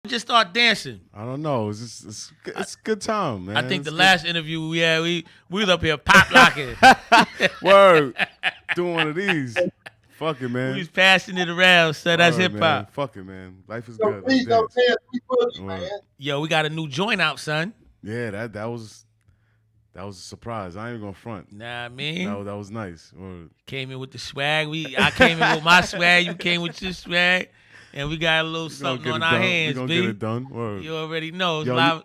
Just start dancing. I don't know. It's a good time, man. I think it's the good. last interview we had, we was up here pop locking. Word. Doing one of these. Fuck it, We man. was passing it around, so that's Word, hip man. hop. Fuck it, man. Life is So good. Let's please don't dance. dance. We boogie, Word. man. Yo, we got a new joint out, son. Yeah, that was a surprise. I ain't even gonna front. Nah, I mean, That was nice. Word. came in with the swag. I came in with my swag. You came with your swag, and we got a little We gonna something get on it our done. We hands, gonna B. get it done. Word. You already know. It's Yo, live.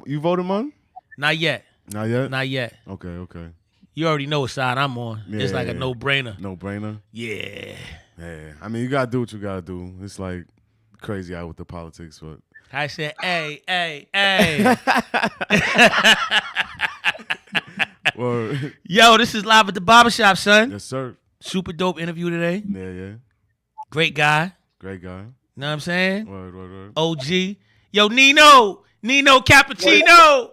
you voted, man? Not yet. Not yet. Not yet. Okay. You already know what side I'm on. Yeah, It's like a no-brainer. No brainer. Yeah. Yeah. I mean, you gotta do what you gotta do. It's like crazy out with the politics, but I said, hey. word. Yo, this is live at the barbershop, son. Yes, sir. Super dope interview today. Yeah. Great guy. Great guy. Know what I'm saying? Word. OG. Yo, Nino cappuccino.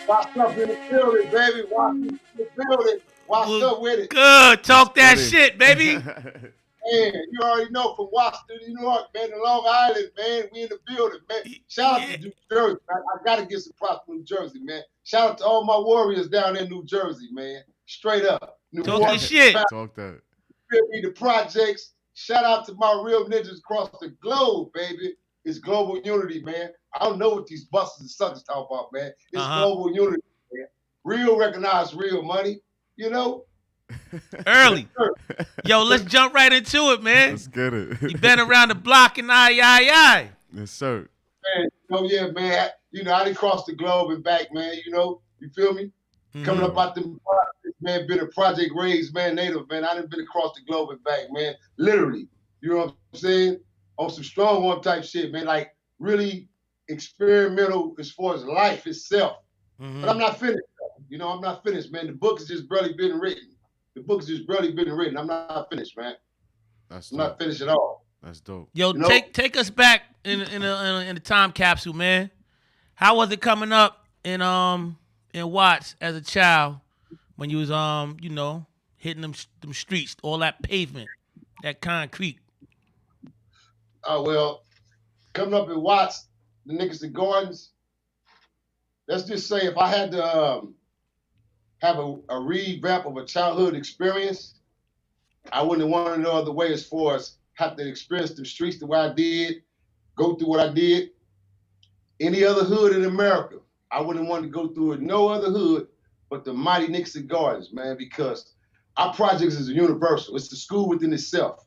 What's up in the building, baby? What's in the building? What's up with it? Good. Talk that Steady. shit, baby. Man, you already know from Washington, New York, man, to Long Island, man. We in the building, man. Shout out to New Jersey. I got to give some props to New Jersey, man. Shout out to all my warriors down in New Jersey, man. Straight up. New Talk York, your shit. Talk that. the projects. Shout out to my real ninjas across the globe, baby. It's global unity, man. I don't know what these busters and suckers talk about, man. It's global unity, man. Real recognize real money, you know? Early. Yo, let's jump right into it, man. Let's get it. You been around the block and aye. Yes, sir. Man, yeah, man. You know, I done crossed the globe and back, man. You know, you feel me? Mm-hmm. Coming up out the projects, man, been a project raised, man, native, man. I done been across the globe and back, man. Literally. You know what I'm saying? On some strong one type shit, man. Like really experimental as far as life itself. Mm-hmm. But I'm not finished. You know, I'm not finished, man. The book has just barely been written. I'm not finished, man. I'm not finished at all. That's dope. Yo, take us back in the time capsule, man. How was it coming up in Watts as a child when you was hitting them streets, all that pavement, that concrete? Oh well, coming up in Watts, the niggas in Gardens. Let's just say if I had to have a revamp of a childhood experience, I wouldn't want to no other way as far as have to experience the streets the way I did, go through what I did. Any other hood in America, I wouldn't want to go through it. No other hood but the mighty Nixon Gardens, man, because our projects is a universal. It's the school within itself.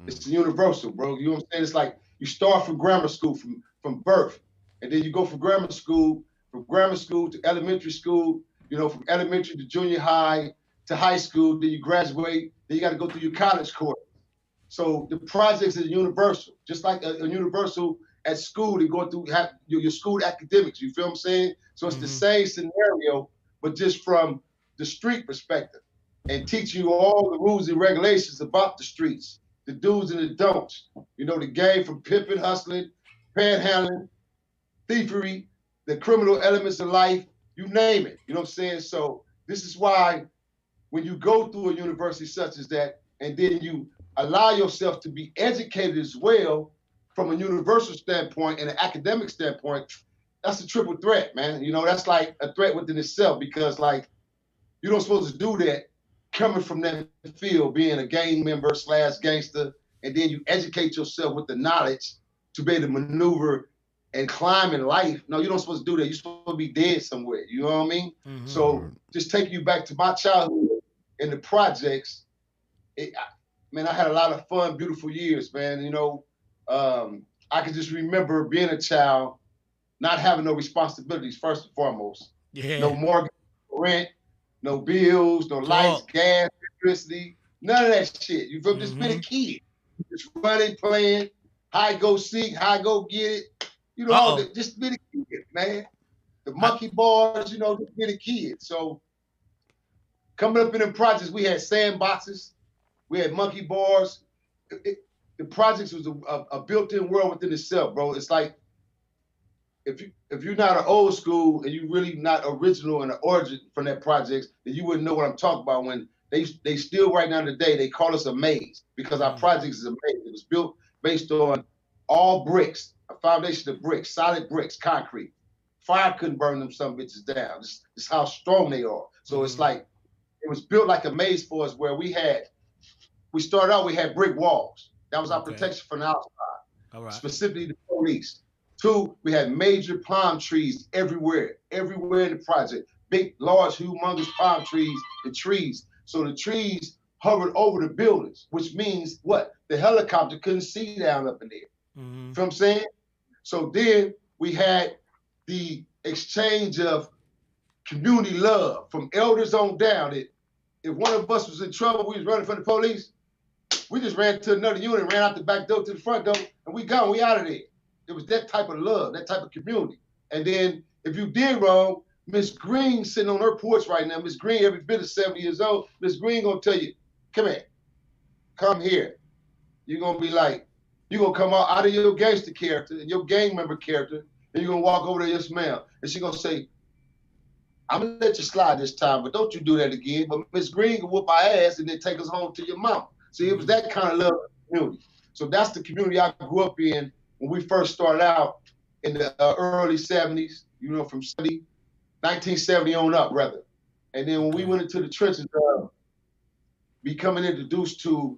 It's a universal, bro. You know what I'm saying? It's like you start from grammar school, from birth, and then you go from grammar school to elementary school, you know, from elementary to junior high to high school, then you graduate, then you got to go through your college course. So the projects is universal, just like a universal at school to go through your school academics. You feel what I'm saying? So it's the same scenario, but just from the street perspective and teaching you all the rules and regulations about the streets, the do's and the don'ts. You know, the game from pimping, hustling, panhandling, thievery, the criminal elements of life, you name it. You know what I'm saying? So this is why when you go through a university such as that, and then you allow yourself to be educated as well from a universal standpoint and an academic standpoint, that's a triple threat, man. You know, that's like a threat within itself because like you don't supposed to do that coming from that field, being a gang member / gangster, and then you educate yourself with the knowledge to be able to maneuver and climb in life. No, you don't supposed to do that. You're supposed to be dead somewhere. You know what I mean? Mm-hmm. So just taking you back to my childhood in the projects, man, I had a lot of fun, beautiful years, man. You know, I can just remember being a child, not having no responsibilities, first and foremost. Yeah. No mortgage, rent, no bills, no lights, gas, electricity, none of that shit. You feel just being a kid. Just running, playing, high go seek, high go get it. You know, just being a kid, man. The monkey bars, you know, just being a kid. So coming up in the projects, we had sandboxes, we had monkey bars. The projects was a built-in world within itself, bro. It's like if you're not an old school and you really not original in the origin from that projects, then you wouldn't know what I'm talking about. When they still right now today, they call us a maze because our projects is a maze. It was built based on all bricks, a foundation of bricks, solid bricks, concrete. Fire couldn't burn them some bitches down. This is how strong they are. So it's like, it was built like a maze for us where we started out, we had brick walls. That was our protection from the outside, specifically the police. 2, we had major palm trees everywhere in the project. Big, large, humongous palm trees and trees. So the trees hovered over the buildings, which means what? The helicopter couldn't see down up in there. You know what I'm saying? So then we had the exchange of community love from elders on down. If one of us was in trouble, we was running from the police, we just ran to another unit, ran out the back door to the front door, and we gone, we out of there. It was that type of love, that type of community. And then if you did wrong, Miss Green sitting on her porch right now, Miss Green, every bit of 70 years old, Miss Green gonna tell you, come here, come here. You're gonna be like, you're gonna come out of your gangster character and your gang member character, and you're gonna walk over there, yes ma'am. And she's gonna say, I'm gonna let you slide this time, but don't you do that again. But Miss Green can whoop our ass and then take us home to your mama. See, it was that kind of love community. So that's the community I grew up in when we first started out in the early 70s, from 1970 on up, rather. And then when we went into the trenches, becoming introduced to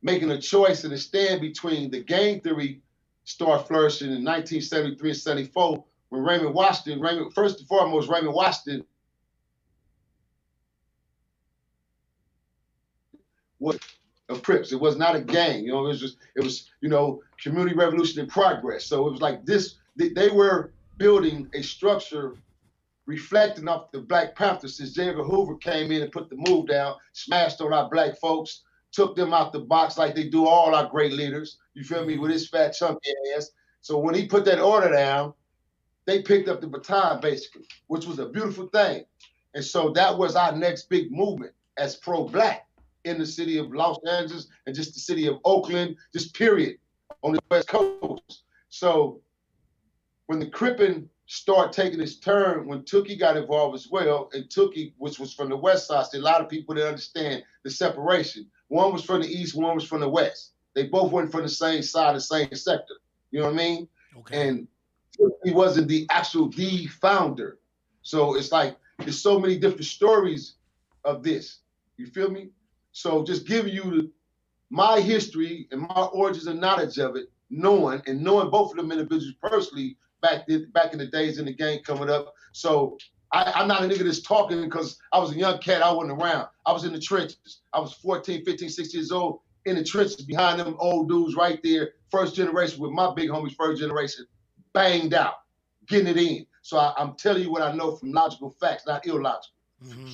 making a choice and a stand between the gang theory started flourishing in 1973 and 74, when Raymond Washington, first and foremost, Raymond Washington was of Crips. It was not a gang, it was community revolution in progress. So it was like this, they were building a structure reflecting off the Black Panthers since J. Edgar Hoover came in and put the move down, smashed on our black folks, took them out the box like they do all our great leaders, you feel me, with his fat chunky ass. So when he put that order down, they picked up the baton basically, which was a beautiful thing. And so that was our next big movement as pro-Black in the city of Los Angeles and just the city of Oakland, just period, on the West Coast. So when the Crippin' started taking its turn, when Tookie got involved as well, and Tookie, which was from the West Side, so a lot of people didn't understand the separation. One was from the East, one was from the West. They both went from the same side, the same sector. You know what I mean? Okay. And he wasn't the founder. So it's like, there's so many different stories of this. You feel me? So just giving you my history and my origins and knowledge of it, knowing both of them individuals personally back in the days in the game coming up. So I'm not a nigga that's talking because I was a young cat, I wasn't around. I was in the trenches. I was 14, 15, 16 years old in the trenches behind them old dudes right there, first generation with my big homies, first generation, banged out, getting it in. So I'm telling you what I know from logical facts, not illogical.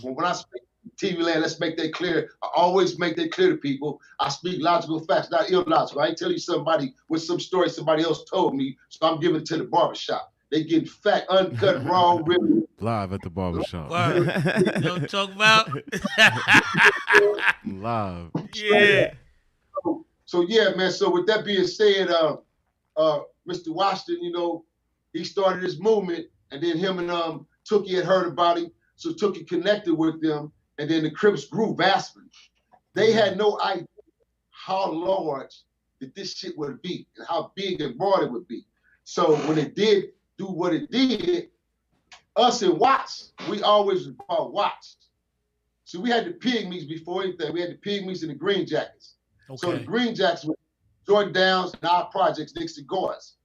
So when I speak TV land, let's make that clear. I always make that clear to people. I speak logical facts, not illogical. I ain't telling you somebody with some story somebody else told me, so I'm giving it to the barbershop. They getting fat, uncut, wrong, really. Live at the barbershop. Don't talk about live. Yeah. So yeah, man. So with that being said, Mr. Washington, he started this movement, and then him and Tookie had heard about him, so Tookie connected with them, and then the Crips grew vastly. They had no idea how large that this shit would be and how big and broad it would be. So when it did do what it did, us and Watts, we always was called Watts. So we had the pygmies before anything. We had the pygmies and the green jackets. Okay. So the green jackets were Jordan Downs and our projects, Dixie Gores.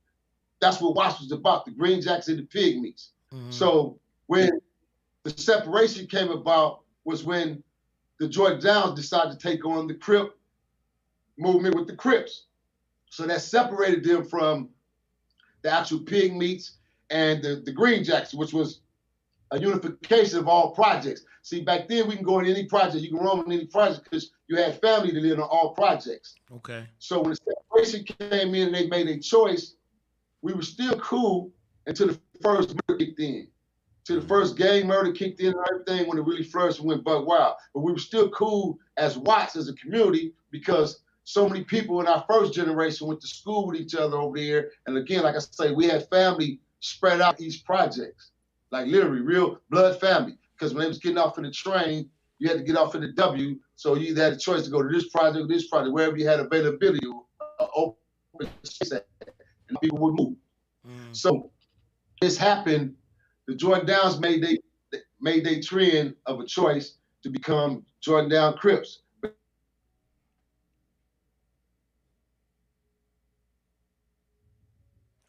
That's what Watts was about, the green jackets and the pygmies. So when the separation came about was when the Jordan Downs decided to take on the Crip movement with the Crips. So that separated them from the actual pygmies and the green jackets, which was a unification of all projects. See, back then we can go in any project, you can roam in any project because you had family to live on all projects. Okay. So when the separation came in and they made a choice, we were still cool until the first murder kicked in. Till the first gang murder kicked in and everything when it really flourished and went buck wild. But we were still cool as Watts, as a community, because so many people in our first generation went to school with each other over there. And again, like I say, we had family spread out each projects, like literally real blood family. Because when they was getting off in the train, you had to get off in the W. So you either had a choice to go to this project, wherever you had availability or open space at. and people would move. So this happened. The Jordan Downs made they trend of a choice to become Jordan Down Crips.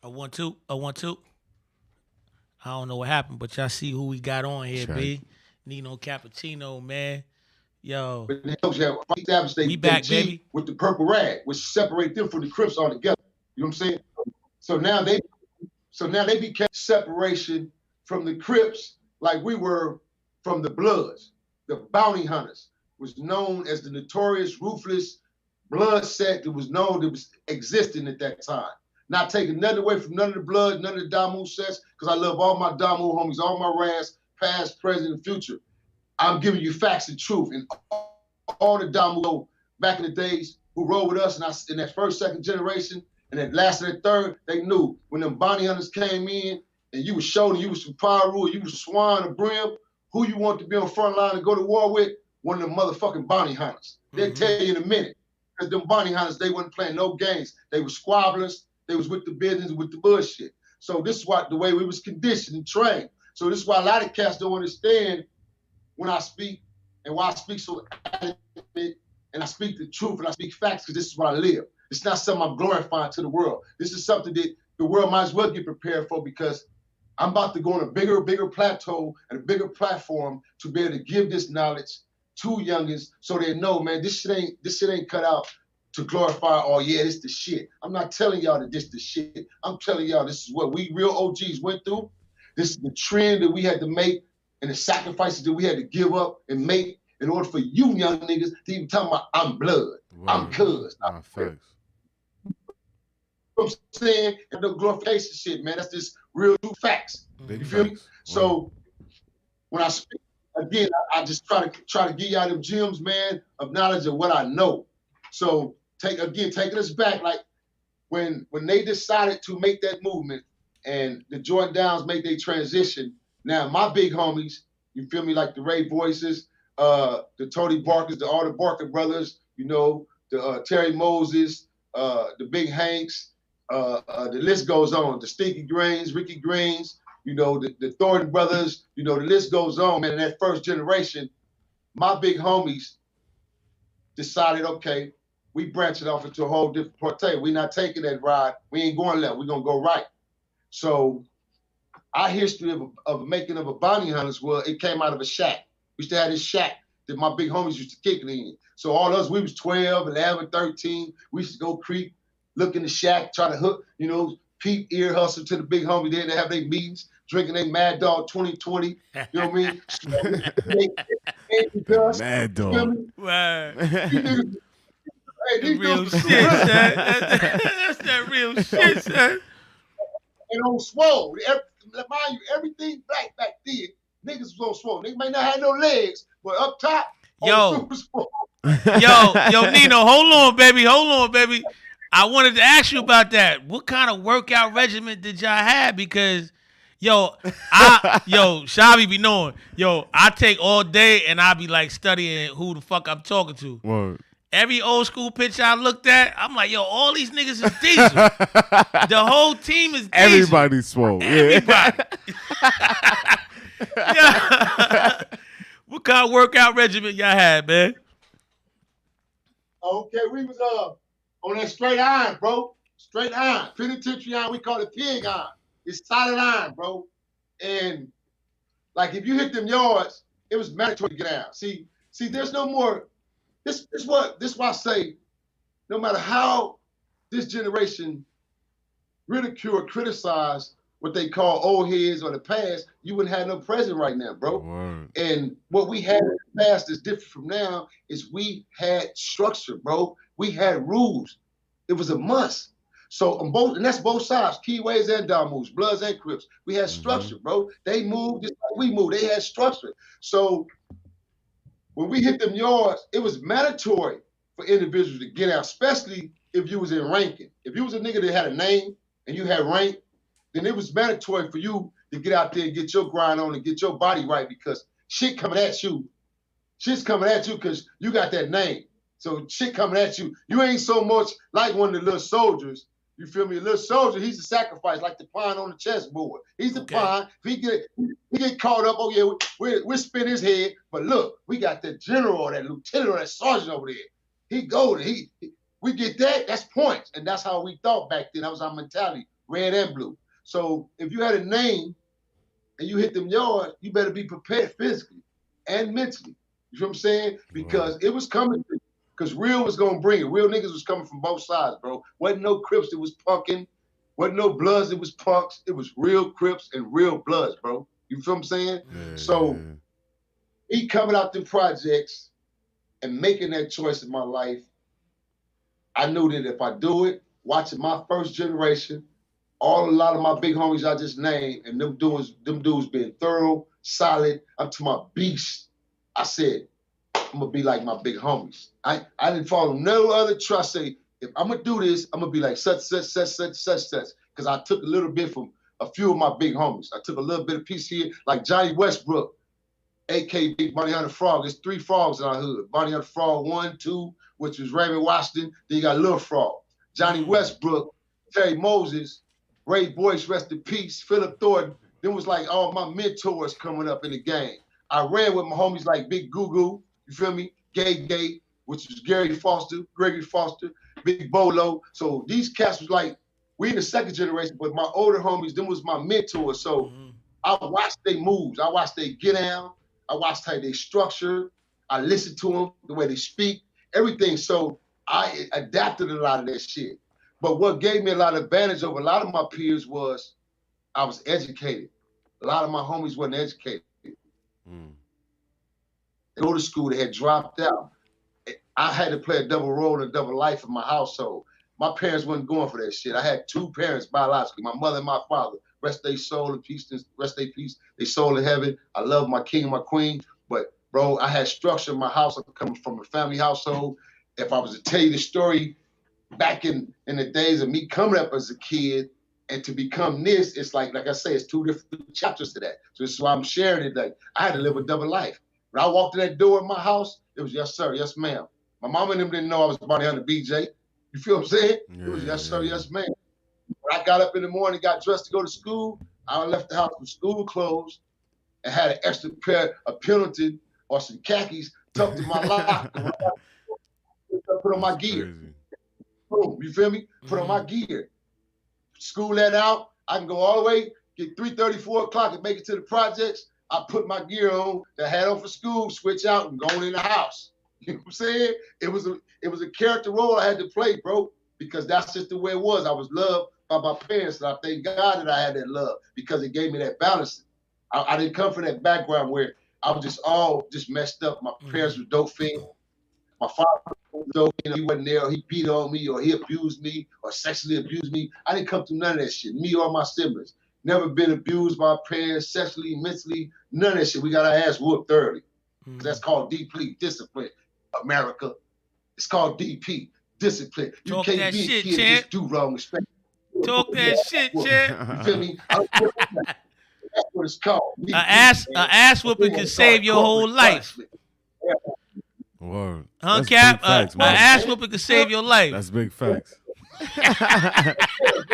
A 1-2. I don't know what happened, but y'all see who we got on here, B. Nino Cappuccino, man. Yo. But they established we back, baby. With the purple rag, which separate them from the Crips altogether. You know what I'm saying? So now they became separation from the Crips like we were from the Bloods. The bounty hunters was known as the notorious, ruthless blood set that was existing at that time. Not taking nothing away from none of the blood, none of the Damu sets, because I love all my Damu homies, all my Ras, past, present, and future. I'm giving you facts and truth. And all the Damu back in the days who rode with us in that first, second generation, and that last and that third, they knew when them bounty hunters came in and you was showing you was from Paru, you was Swan or Brim, who you want to be on front line and go to war with, one of them motherfucking bounty hunters. They'll tell you in a minute. Because them bounty hunters, they wasn't playing no games. They were squabblers. They was with the business, with the bullshit. So this is the way we was conditioned and trained. So this is why a lot of cats don't understand when I speak and why I speak so adamant and I speak the truth and I speak facts, because this is what I live. It's not something I'm glorifying to the world. This is something that the world might as well get prepared for, because I'm about to go on a bigger plateau and a bigger platform to be able to give this knowledge to youngins so they know, man, this shit ain't cut out to glorify, oh yeah, this the shit. I'm not telling y'all that this the shit. I'm telling y'all this is what we real OGs went through. This is the trend that we had to make and the sacrifices that we had to give up and make in order for you young niggas to even tell me I'm blood. Right. I'm cuz. I'm facts. You know what I'm saying? And the glorification shit, man, that's just real true facts. You feel me? So when I speak, again, I just try to give y'all them gems, man, of knowledge of what I know. So taking us back, like when they decided to make that movement and the Jordan Downs made their transition, now my big homies, you feel me, like the Ray Voices, the Tony Barkers, all the Barker brothers, you know, the Terry Moses, the Big Hanks, the list goes on, the Stinky Greens, Ricky Greens, you know, the Thornton brothers, you know, the list goes on, man. In that first generation, my big homies decided, okay, we branching off into a whole different portrait. We're not taking that ride. We ain't going left. We're going to go right. So our history of making of a bounty hunters, well, it came out of a shack. We used to have this shack that my big homies used to kick it in. So all us, we was 12, 11, 13. We used to go creep, look in the shack, try to hook, you know, peep, ear hustle to the big homie there to have their meetings, drinking their Mad Dog 2020. You know what I mean? Mad Dog. Wow. Hey, real shit, son. That's that real shit, son. And on swole, mind you, everything black back then, niggas was on swole. Niggas might not have no legs, but up top, yo, Nino, hold on, baby. I wanted to ask you about that. What kind of workout regimen did y'all have? Because, Shabby be knowing. I take all day and I be like studying who the fuck I'm talking to. Word. Every old school picture I looked at, I'm like, all these niggas is diesel. The whole team is diesel. Everybody's swole. Everybody. Yeah. What kind of workout regimen y'all had, man? Okay, we was on that straight iron, bro. Straight iron. Penitentiary iron, we call it pig iron. It's solid iron, bro. And like if you hit them yards, it was mandatory to get out. See, there's no more. This why I say, no matter how this generation ridicule or criticize what they call old heads or the past, you wouldn't have no present right now, bro. Word. And what we had in the past that's different from now is we had structure, bro. We had rules. It was a must. So on both, and that's both sides, Keyways and Damus, Bloods and Crips. We had structure, bro. They moved just like we moved. They had structure. So when we hit them yards, it was mandatory for individuals to get out, especially if you was in ranking. If you was a nigga that had a name and you had rank, then it was mandatory for you to get out there and get your grind on and get your body right, because shit coming at you. Shit's coming at you because you got that name. So shit coming at you. You ain't so much like one of the little soldiers. You feel me? A little soldier, he's a sacrifice, like the pawn on the chessboard. He's the pawn. If he get caught up, oh yeah, we'll spin his head. But look, we got that general, that lieutenant, or that sergeant over there. He golden. We get that, that's points. And that's how we thought back then. That was our mentality, red and blue. So if you had a name and you hit them yards, you better be prepared physically and mentally. You know what I'm saying? Because it was coming. Because real was going to bring it. Real niggas was coming from both sides, bro. Wasn't no Crips that was punking. Wasn't no Bloods that was punks. It was real Crips and real Bloods, bro. You feel what I'm saying? Yeah. So me coming out the projects and making that choice in my life, I knew that if I do it, watching my first generation, a lot of my big homies I just named, and them dudes being thorough, solid, up to my beast, I said, I'm gonna be like my big homies. I didn't follow no other trust. Say, if I'm gonna do this, I'm gonna be like such. Because I took a little bit from a few of my big homies. I took a little bit of piece here, like Johnny Westbrook, a.k.a. Big Bonnie Hunter Frog. There's 3 frogs in our hood. Bonnie Hunter Frog 1, 2, which was Raymond Washington. Then you got Little Frog. Johnny Westbrook, Terry Moses, Ray Boyce, rest in peace, Philip Thornton. Then was like all my mentors coming up in the game. I ran with my homies like Big Goo Goo. You feel me? Gay, which was Gregory Foster, Big Bolo. So these cats was like, we in the second generation, but my older homies, them was my mentors. So I watched their moves. I watched they get down. I watched how they structure. I listened to them, the way they speak, everything. So I adapted a lot of that shit. But what gave me a lot of advantage over a lot of my peers was I was educated. A lot of my homies wasn't educated. They go to school, they had dropped out. I had to play a double role and a double life in my household. My parents wasn't going for that shit. I had 2 parents biologically, my mother and my father. Rest their soul in peace, rest their peace, they soul in heaven. I love my king and my queen. But bro, I had structure in my house. I'm coming from a family household. If I was to tell you the story back in the days of me coming up as a kid and to become this, it's like I say, it's 2 different chapters to that. So this is why I'm sharing it. Like I had to live a double life. When I walked in that door in my house, it was yes, sir, yes, ma'am. My mom and them didn't know I was Bonnie Hunter BJ. You feel what I'm saying? It was yes, sir, yes, ma'am. When I got up in the morning, got dressed to go to school, I left the house with school clothes and had an extra pair of Pendleton or some khakis tucked in my locker. Put on my gear. Boom, you feel me? Put on my gear. School let out, I can go all the way, get 3:30, 4 o'clock and make it to the projects. I put my gear on that I had on for school, switch out, and go in the house. You know what I'm saying? It was a character role I had to play, bro, because that's just the way it was. I was loved by my parents, and I thank God that I had that love because it gave me that balance. I didn't come from that background where I was just messed up. My parents were dope fiends. My father was dope, he wasn't there, or he beat on me, or he abused me, or sexually abused me. I didn't come through none of that shit, me or my siblings. Never been abused by parents, sexually, mentally, none of that shit. We got our ass whooped thoroughly. That's called DP, discipline, America. It's called DP, discipline. You Talk can't that be a shit, kid and just do wrong. Respect. Talk that shit, champ. You feel me? That's what it's called. A ass whooping can save your whole life. Word. Huh, Cap? An ass whooping can save your life. That's big facts. I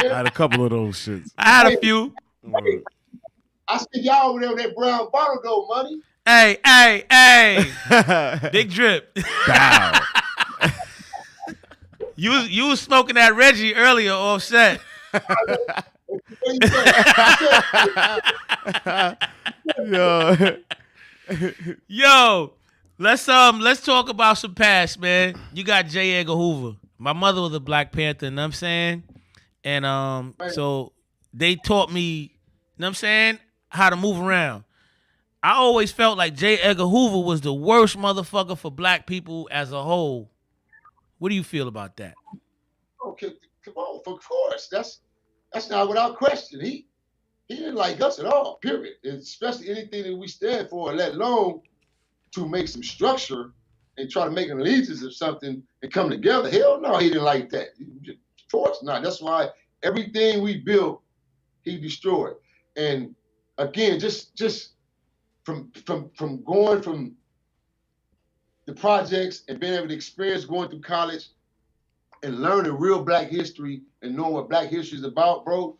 had a couple of those shits. I had a few. I see y'all over there with that brown bottle though, money. Hey. Big drip. Bow. You was smoking that Reggie earlier, Offset. Yo, let's talk about some past, man. You got J. Edgar Hoover. My mother was a Black Panther, you know what I'm saying? And so they taught me, you know what I'm saying, how to move around. I always felt like J. Edgar Hoover was the worst motherfucker for Black people as a whole. What do you feel about that? Okay, come on, of course. That's not without question. He didn't like us at all, period. Especially anything that we stand for, let alone to make some structure and try to make an allegiance of something and come together. Hell no, he didn't like that. Of course not. That's why everything we built, he destroyed. And again, just from going from the projects and being able to experience going through college, and learning real black history and knowing what black history is about, bro,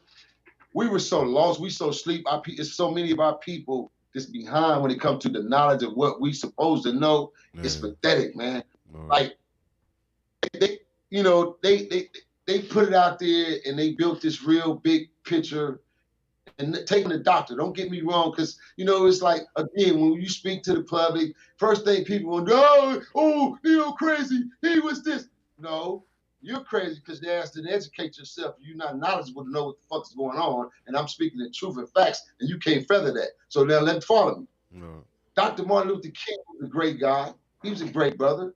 we were so lost, we so asleep. It's so many of our people that's behind when it comes to the knowledge of what we supposed to know. Yeah. It's pathetic, man. Right. Like they, they put it out there and they built this real big picture and taking the doctor. Don't get me wrong, because it's like, again, when you speak to the public, first thing people will go, oh, crazy. He was this. No, you're crazy because they asked to educate yourself. You're not knowledgeable to know what the fuck is going on. And I'm speaking the truth and facts, and you can't feather that. So now let them follow me. No. Dr. Martin Luther King was a great guy. He was a great brother.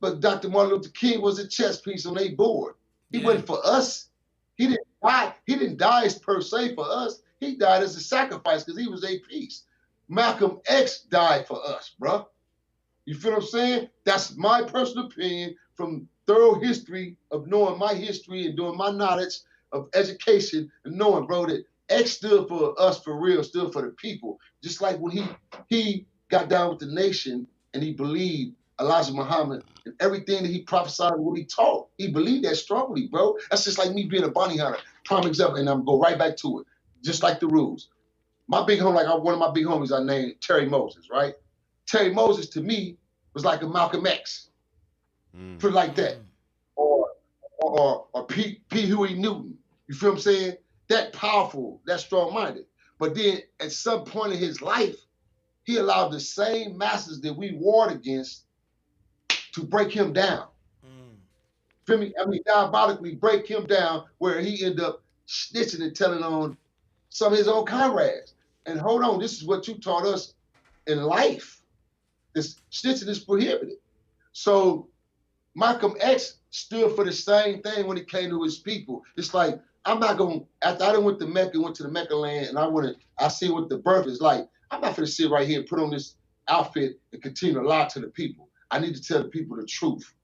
But Dr. Martin Luther King was a chess piece on their board. He wasn't for us. He didn't die. He didn't die per se for us. He died as a sacrifice because he was a piece. Malcolm X died for us, bro. You feel what I'm saying? That's my personal opinion from thorough history of knowing my history and doing my knowledge of education and knowing, bro, that X stood for us for real, stood for the people. Just like when he got down with the nation and he believed Elijah Muhammad and everything that he prophesied and what he taught. He believed that strongly, bro. That's just like me being a bounty hunter. Prime example, and I'm going to go right back to it. Just like the rules. My big homie, one of my big homies I named Terry Moses, right? Terry Moses to me was like a Malcolm X. Put it like that. Or P. Huey Newton. You feel what I'm saying? That powerful, that strong-minded. But then at some point in his life, he allowed the same masses that we warred against to break him down. Feel me? I mean, diabolically break him down where he ended up snitching and telling on some of his own comrades. And hold on, this is what you taught us in life. This snitching is prohibited. So Malcolm X stood for the same thing when it came to his people. It's like, I'm not going, after I done went to Mecca, went to the Mecca land, and I see what the birth is like, I'm not going to sit right here and put on this outfit and continue to lie to the people. I need to tell the people the truth.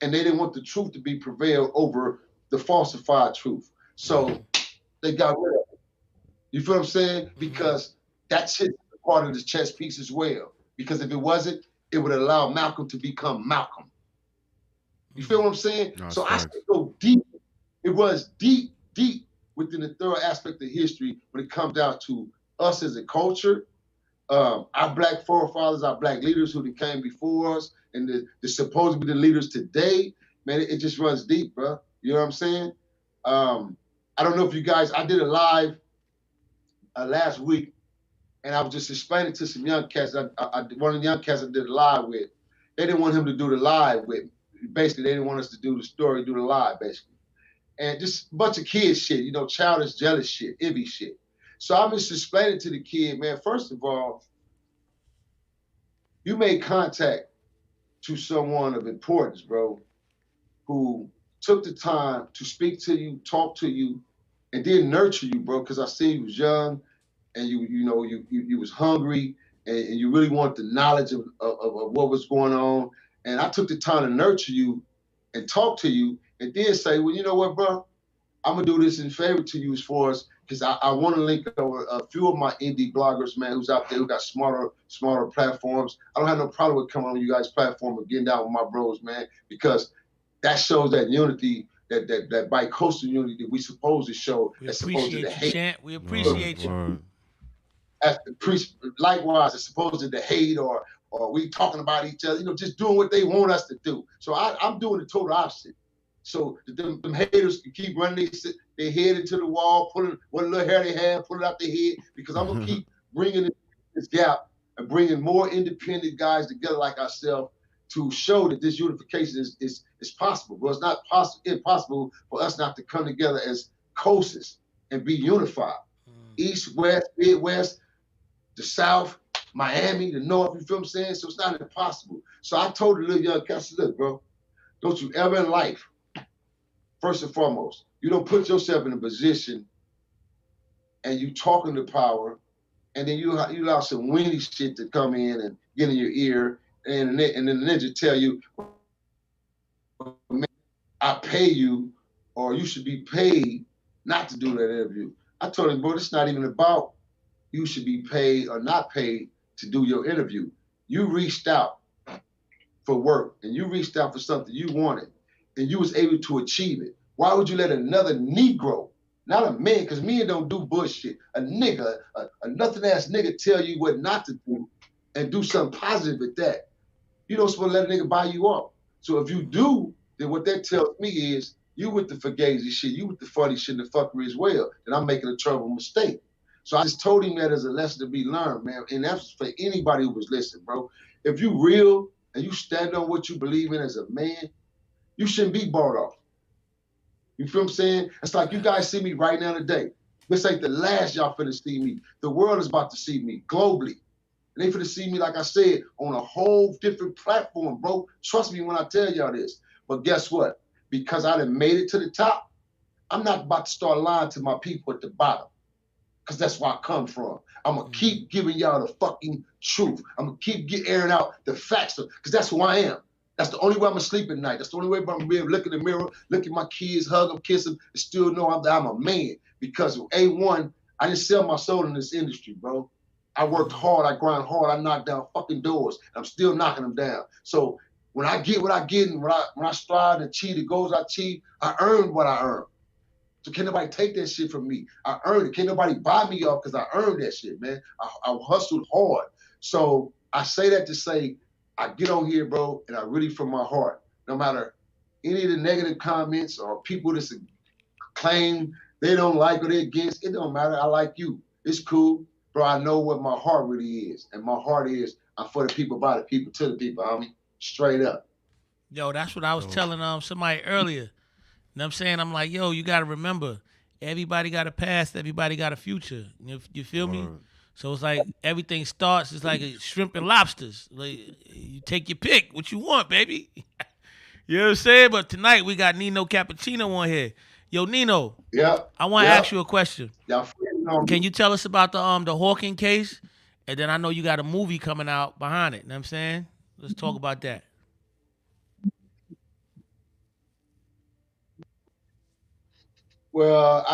And they didn't want the truth to be prevailed over the falsified truth. So they got rid of it. You feel what I'm saying? Because that shit is part of the chess piece as well. Because if it wasn't, it would allow Malcolm to become Malcolm. You feel what I'm saying? No, so I should go deep. It was deep within the thorough aspect of history when it comes down to us as a culture, our black forefathers, our black leaders who came before us, and the supposedly the leaders today. Man, it just runs deep, bro. You know what I'm saying? I don't know if you guys, I did a live last week, and I was just explaining to some young cats. One of the young cats I did a live with, they didn't want him to do the live with me. Basically, they didn't want us to do the story, do the live, basically. And just a bunch of kids shit, childish, jealous shit, envy shit. So I'm just explaining to the kid, man, first of all, you made contact to someone of importance, bro, who took the time to speak to you, talk to you, and then nurture you, bro, because I see you was young and you was hungry and you really wanted the knowledge of what was going on. And I took the time to nurture you and talk to you and then say, well, you know what, bro? I'm going to do this in favor to you as far as, because I want to link over a few of my indie bloggers, man, who's out there who got smarter platforms. I don't have no problem with coming on you guys' platform and getting down with my bros, man, because that shows that unity, that bi-coastal unity that we supposed to show. We appreciate you, Chant. We appreciate you. Likewise, it's supposed to hate or we talking about each other, just doing what they want us to do. So I'm doing the total opposite. So them haters can keep running their head into the wall, pulling what little hair they have, pull it out their head, because I'm gonna keep bringing this gap and bringing more independent guys together like ourselves to show that this unification is possible. But it's not impossible for us not to come together as coasts and be unified. East, West, Midwest, the South, Miami, the North, you feel what I'm saying? So it's not impossible. So I told the little young cat, I said, look, bro, don't you ever in life, first and foremost, you don't put yourself in a position and you talking to power, and then you allow some weenie shit to come in and get in your ear, and then the ninja tell you, I pay you, or you should be paid not to do that interview. I told him, bro, it's not even about you should be paid or not paid to do your interview. You reached out for work, and you reached out for something you wanted. and you was able to achieve it, why would you let another Negro, not a man, because men don't do bullshit, a nigga, a nothing ass nigga tell you what not to do and do something positive at that? You don't supposed to let a nigga buy you off. So if you do, then what that tells me is you with the fugazi shit, you with the funny shit and the fuckery as well, and I'm making a terrible mistake. So I just told him that as a lesson to be learned, man. And that's for anybody who was listening, bro. If you real and you stand on what you believe in as a man, you shouldn't be bought off. You feel what I'm saying? It's like you guys see me right now today. This ain't the last y'all finna see me. The world is about to see me globally. And they finna see me, like I said, on a whole different platform, bro. Trust me when I tell y'all this. But guess what? Because I done made it to the top, I'm not about to start lying to my people at the bottom. Because that's where I come from. I'm going to keep giving y'all the fucking truth. I'm going to keep airing out the facts. Because that's who I am. That's the only way I'm going to sleep at night. That's the only way I'm going to be able to look in the mirror, look at my kids, hug them, kiss them, and still know I'm a man. Because A1, I didn't sell my soul in this industry, bro. I worked hard. I grind hard. I knocked down fucking doors. I'm still knocking them down. So when I get what I get and when I strive and achieve the goals I achieve, I earned what I earned. So can't nobody take that shit from me. I earned it. Can't nobody buy me off because I earned that shit, man. I hustled hard. So I say that to say, I get on here, bro, and I really from my heart. No matter any of the negative comments or people that claim they don't like or they're against, it don't matter. I like you. It's cool. Bro, I know what my heart really is. And my heart is, I'm for the people, by the people, to the people, homie. Straight up. Yo, that's what I was telling somebody earlier. You know what I'm saying? I'm like, yo, you got to remember, everybody got a past, everybody got a future. You feel me? So it's like everything starts, it's like a shrimp and lobsters. Like, you take your pick, what you want, baby. You know what I'm saying? But tonight we got Nino Cappuccino on here. Yo, Nino. Yeah. I want to ask you a question. Y'all Can you tell us about the Hawking case? And then I know you got a movie coming out behind it. You know what I'm saying? Let's talk about that. Well,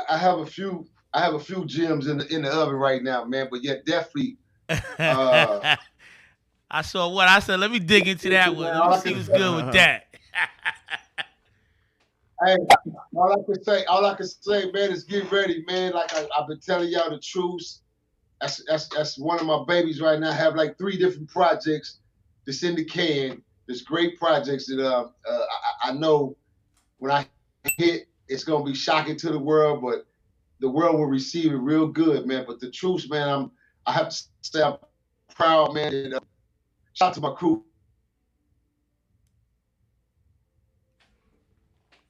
I have a few gems in the oven right now, man. But yeah, definitely. I saw what I said. Let me dig into that one. Let me see what's good with that. Hey, all I can say, man, is get ready, man. Like I've been telling y'all the truth. That's one of my babies right now. I have like 3 different projects that's in the can. There's great projects that I know when I hit, it's gonna be shocking to the world, but the world will receive it real good, man. But the truth, man, I have to say I'm proud, man. And, shout out to my crew.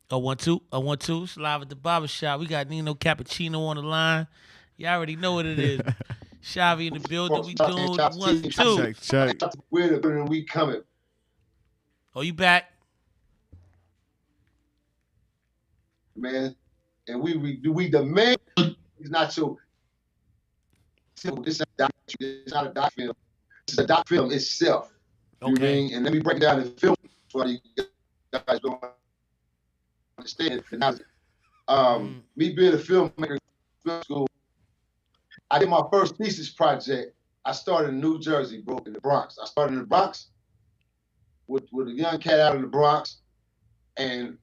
I want to. It's live at the barbershop. We got Nino Cappuccino on the line. You already know what it is. Shavi in the building. We doing 1, 2. Check. We're the we coming. Oh, you back? Man, and we demand it's not your this is not a doc film. It's a doc film itself. You know what I mean? And let me break down the film for you guys don't understand. Me being a filmmaker, film school, I did my first thesis project. I started in New Jersey, bro, in the Bronx. I started in the Bronx with a young cat out of the Bronx, and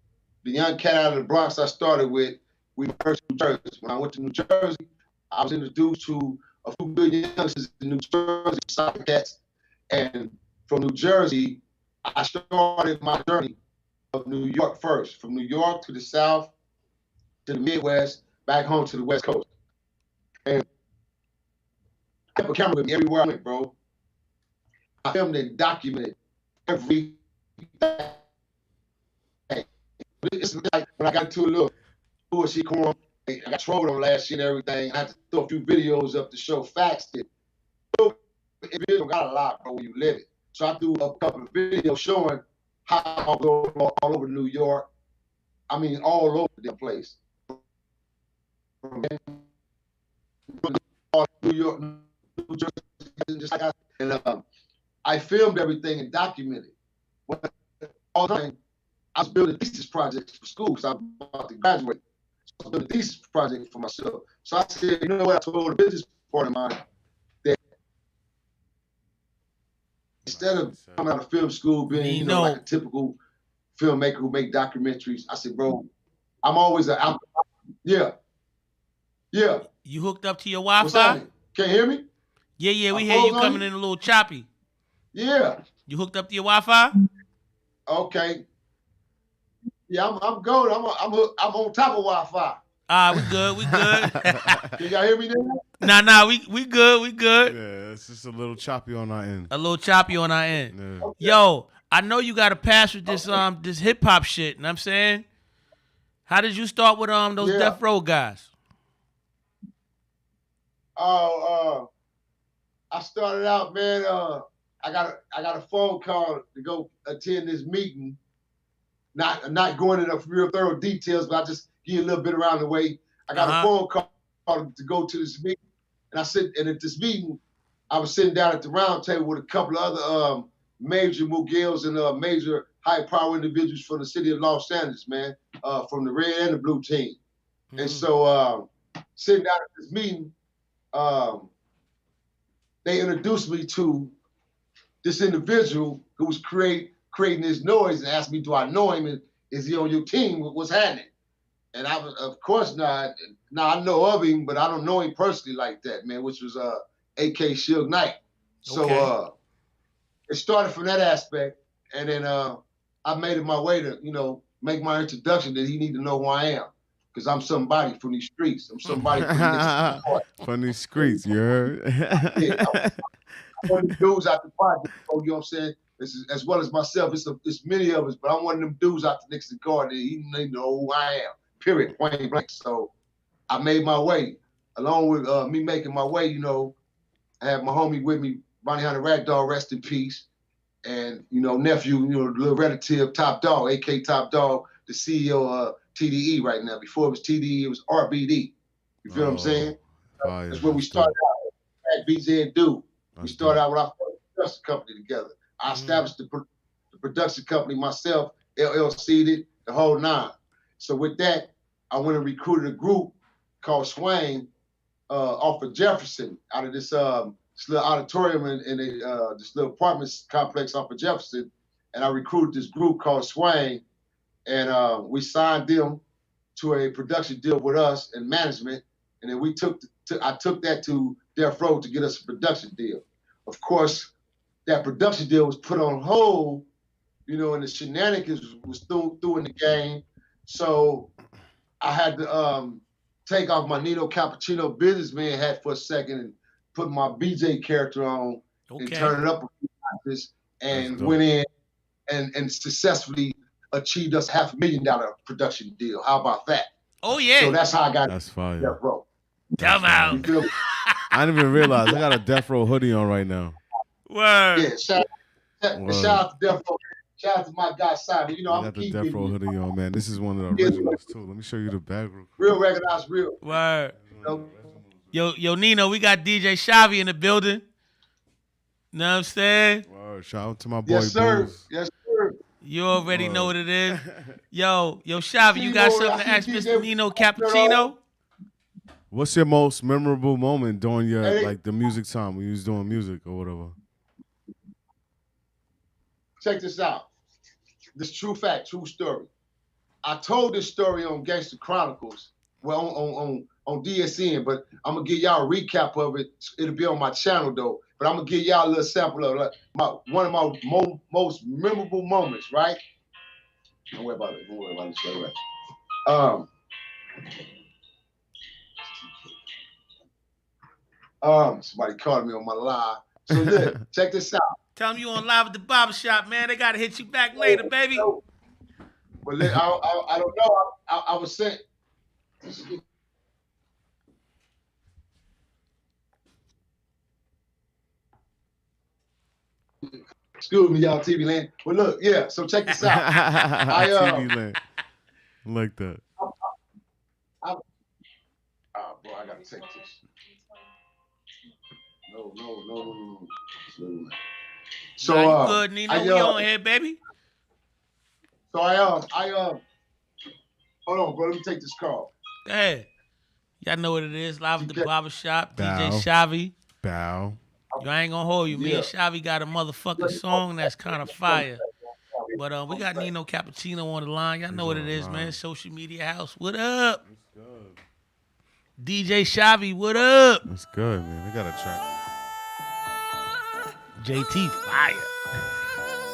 the young cat out of the Bronx I started with, we first New Jersey. When I went to New Jersey, I was introduced to a few good youngsters in New Jersey, soccer cats, and from New Jersey, I started my journey of New York first, from New York to the South, to the Midwest, back home to the West Coast. And I kept a camera with me everywhere I went, bro. I filmed and documented everything. It's like when I got into a little bullshit corn, I got trolled on last year and everything. I had to throw a few videos up to show facts that it don't got a lot, bro, when you live it. So I threw a couple of videos showing how I go all over New York. I mean, all over the place. From New York, New Jersey, just like I filmed everything and documented. But all the time, I was building thesis projects for school because I'm about to graduate. So I was building a thesis project for myself. So I said, you know what? I told a business partner of mine that instead of coming out of film school being, like a typical filmmaker who make documentaries. I said, bro, I'm always yeah. You hooked up to your What's Wi-Fi? happening? Can't hear me? Yeah, we My hear you phone's on coming you? in a little choppy. Yeah. You hooked up to your Wi-Fi? Okay. Yeah, I'm good. I'm on top of Wi-Fi. We good. Can y'all hear me now? Nah, we good. Yeah, it's just a little choppy on our end. A little choppy on our end. Yeah. Okay. Yo, I know you got a pass with this this hip hop shit. You know what I'm saying? How did you start with those Yeah. Death Row guys? I started out, man. I got a phone call to go attend this meeting. Not going into real thorough details, but I just give you a little bit around the way. I got a phone call to go to this meeting, and at this meeting, I was sitting down at the round table with a couple of other major Mugils and major high power individuals from the city of Los Angeles, man, from the red and the blue team. Mm-hmm. And so sitting down at this meeting, they introduced me to this individual who was creating this noise and asked me, do I know him? And is he on your team? What's happening? And I was, of course not. Now I know of him, but I don't know him personally like that, man, which was AK Suge Knight. So it started from that aspect. And then I made it my way to, make my introduction that he need to know who I am. Because I'm somebody from these streets. I'm somebody from these streets, you heard? Yeah, I'm one of the dudes out the project, you know what I'm saying? As well as myself, it's many of us, but I'm one of them dudes out the next garden. He know who I am, period, point blank. So I made my way. Along with me making my way, I had my homie with me, Bonnie Hunter Ragdoll, rest in peace. And, nephew, the little relative, Top Dog, AK Top Dog, the CEO of TDE right now. Before it was TDE, it was RBD. You feel what I'm saying? That's where we started out at BJ and Dude. We started out with our first production company together. I established the production company myself, LLC'd it, the whole nine. So with that, I went and recruited a group called Swain off of Jefferson, out of this little auditorium in this little apartment complex off of Jefferson. And I recruited this group called Swain, and we signed them to a production deal with us and management. And then I took that to Death Row to get us a production deal. Of course, that production deal was put on hold, and the shenanigans was through in the game. So I had to take off my Nino Cappuccino businessman hat for a second and put my BJ character on and turn it up a few notches and went in and successfully achieved us $500,000 production deal. How about that? Oh yeah. So that's how I got Death Row. Come out. I didn't even realize I got a Death Row hoodie on right now. Word. Yeah, shout out to Death Row. Shout out to my guy Simon. I got the Death Row hoodie on, man. This is one of the originals too. Let me show you the bag real quick. Real recognized, real. Word. Yo, Nino, we got DJ Shavi in the building. Know what I'm saying? Word. Shout out to my boy. Yes, sir. Bulls. Yes, sir. You already know what it is. Yo, Shavi, you got something to ask Mr. Nino Cappuccino? What's your most memorable moment during your the music time when you was doing music or whatever? Check this out. This true fact, true story. I told this story on Gangster Chronicles, well on DSN, but I'm gonna give y'all a recap of it. It'll be on my channel though. But I'm gonna give y'all a little sample of one of my most memorable moments, right? Don't worry about it. Don't worry about it. It's all right. Somebody called me on my live. So look, check this out. Tell them you on live at the barbershop, man. They gotta hit you back later, baby. But I don't know. I was saying. Excuse me, y'all, TV land. But look, yeah. So check this out. TV land. Like that. Oh, bro, I gotta take this. No. So you good, Nino? We on here, baby. So I hold on, bro. Let me take this call. Go ahead. Y'all know what it is. Live at the barbershop. Bow. DJ Shavi. Bow. I ain't gonna hold you. Me and Shavi got a motherfucking song that's kind of fire. But we got Nino Cappuccino on the line. Y'all know what it is, man. Social Media House. What up? What's good? DJ Shavi, what up? What's good, man? We got a track. JT fire.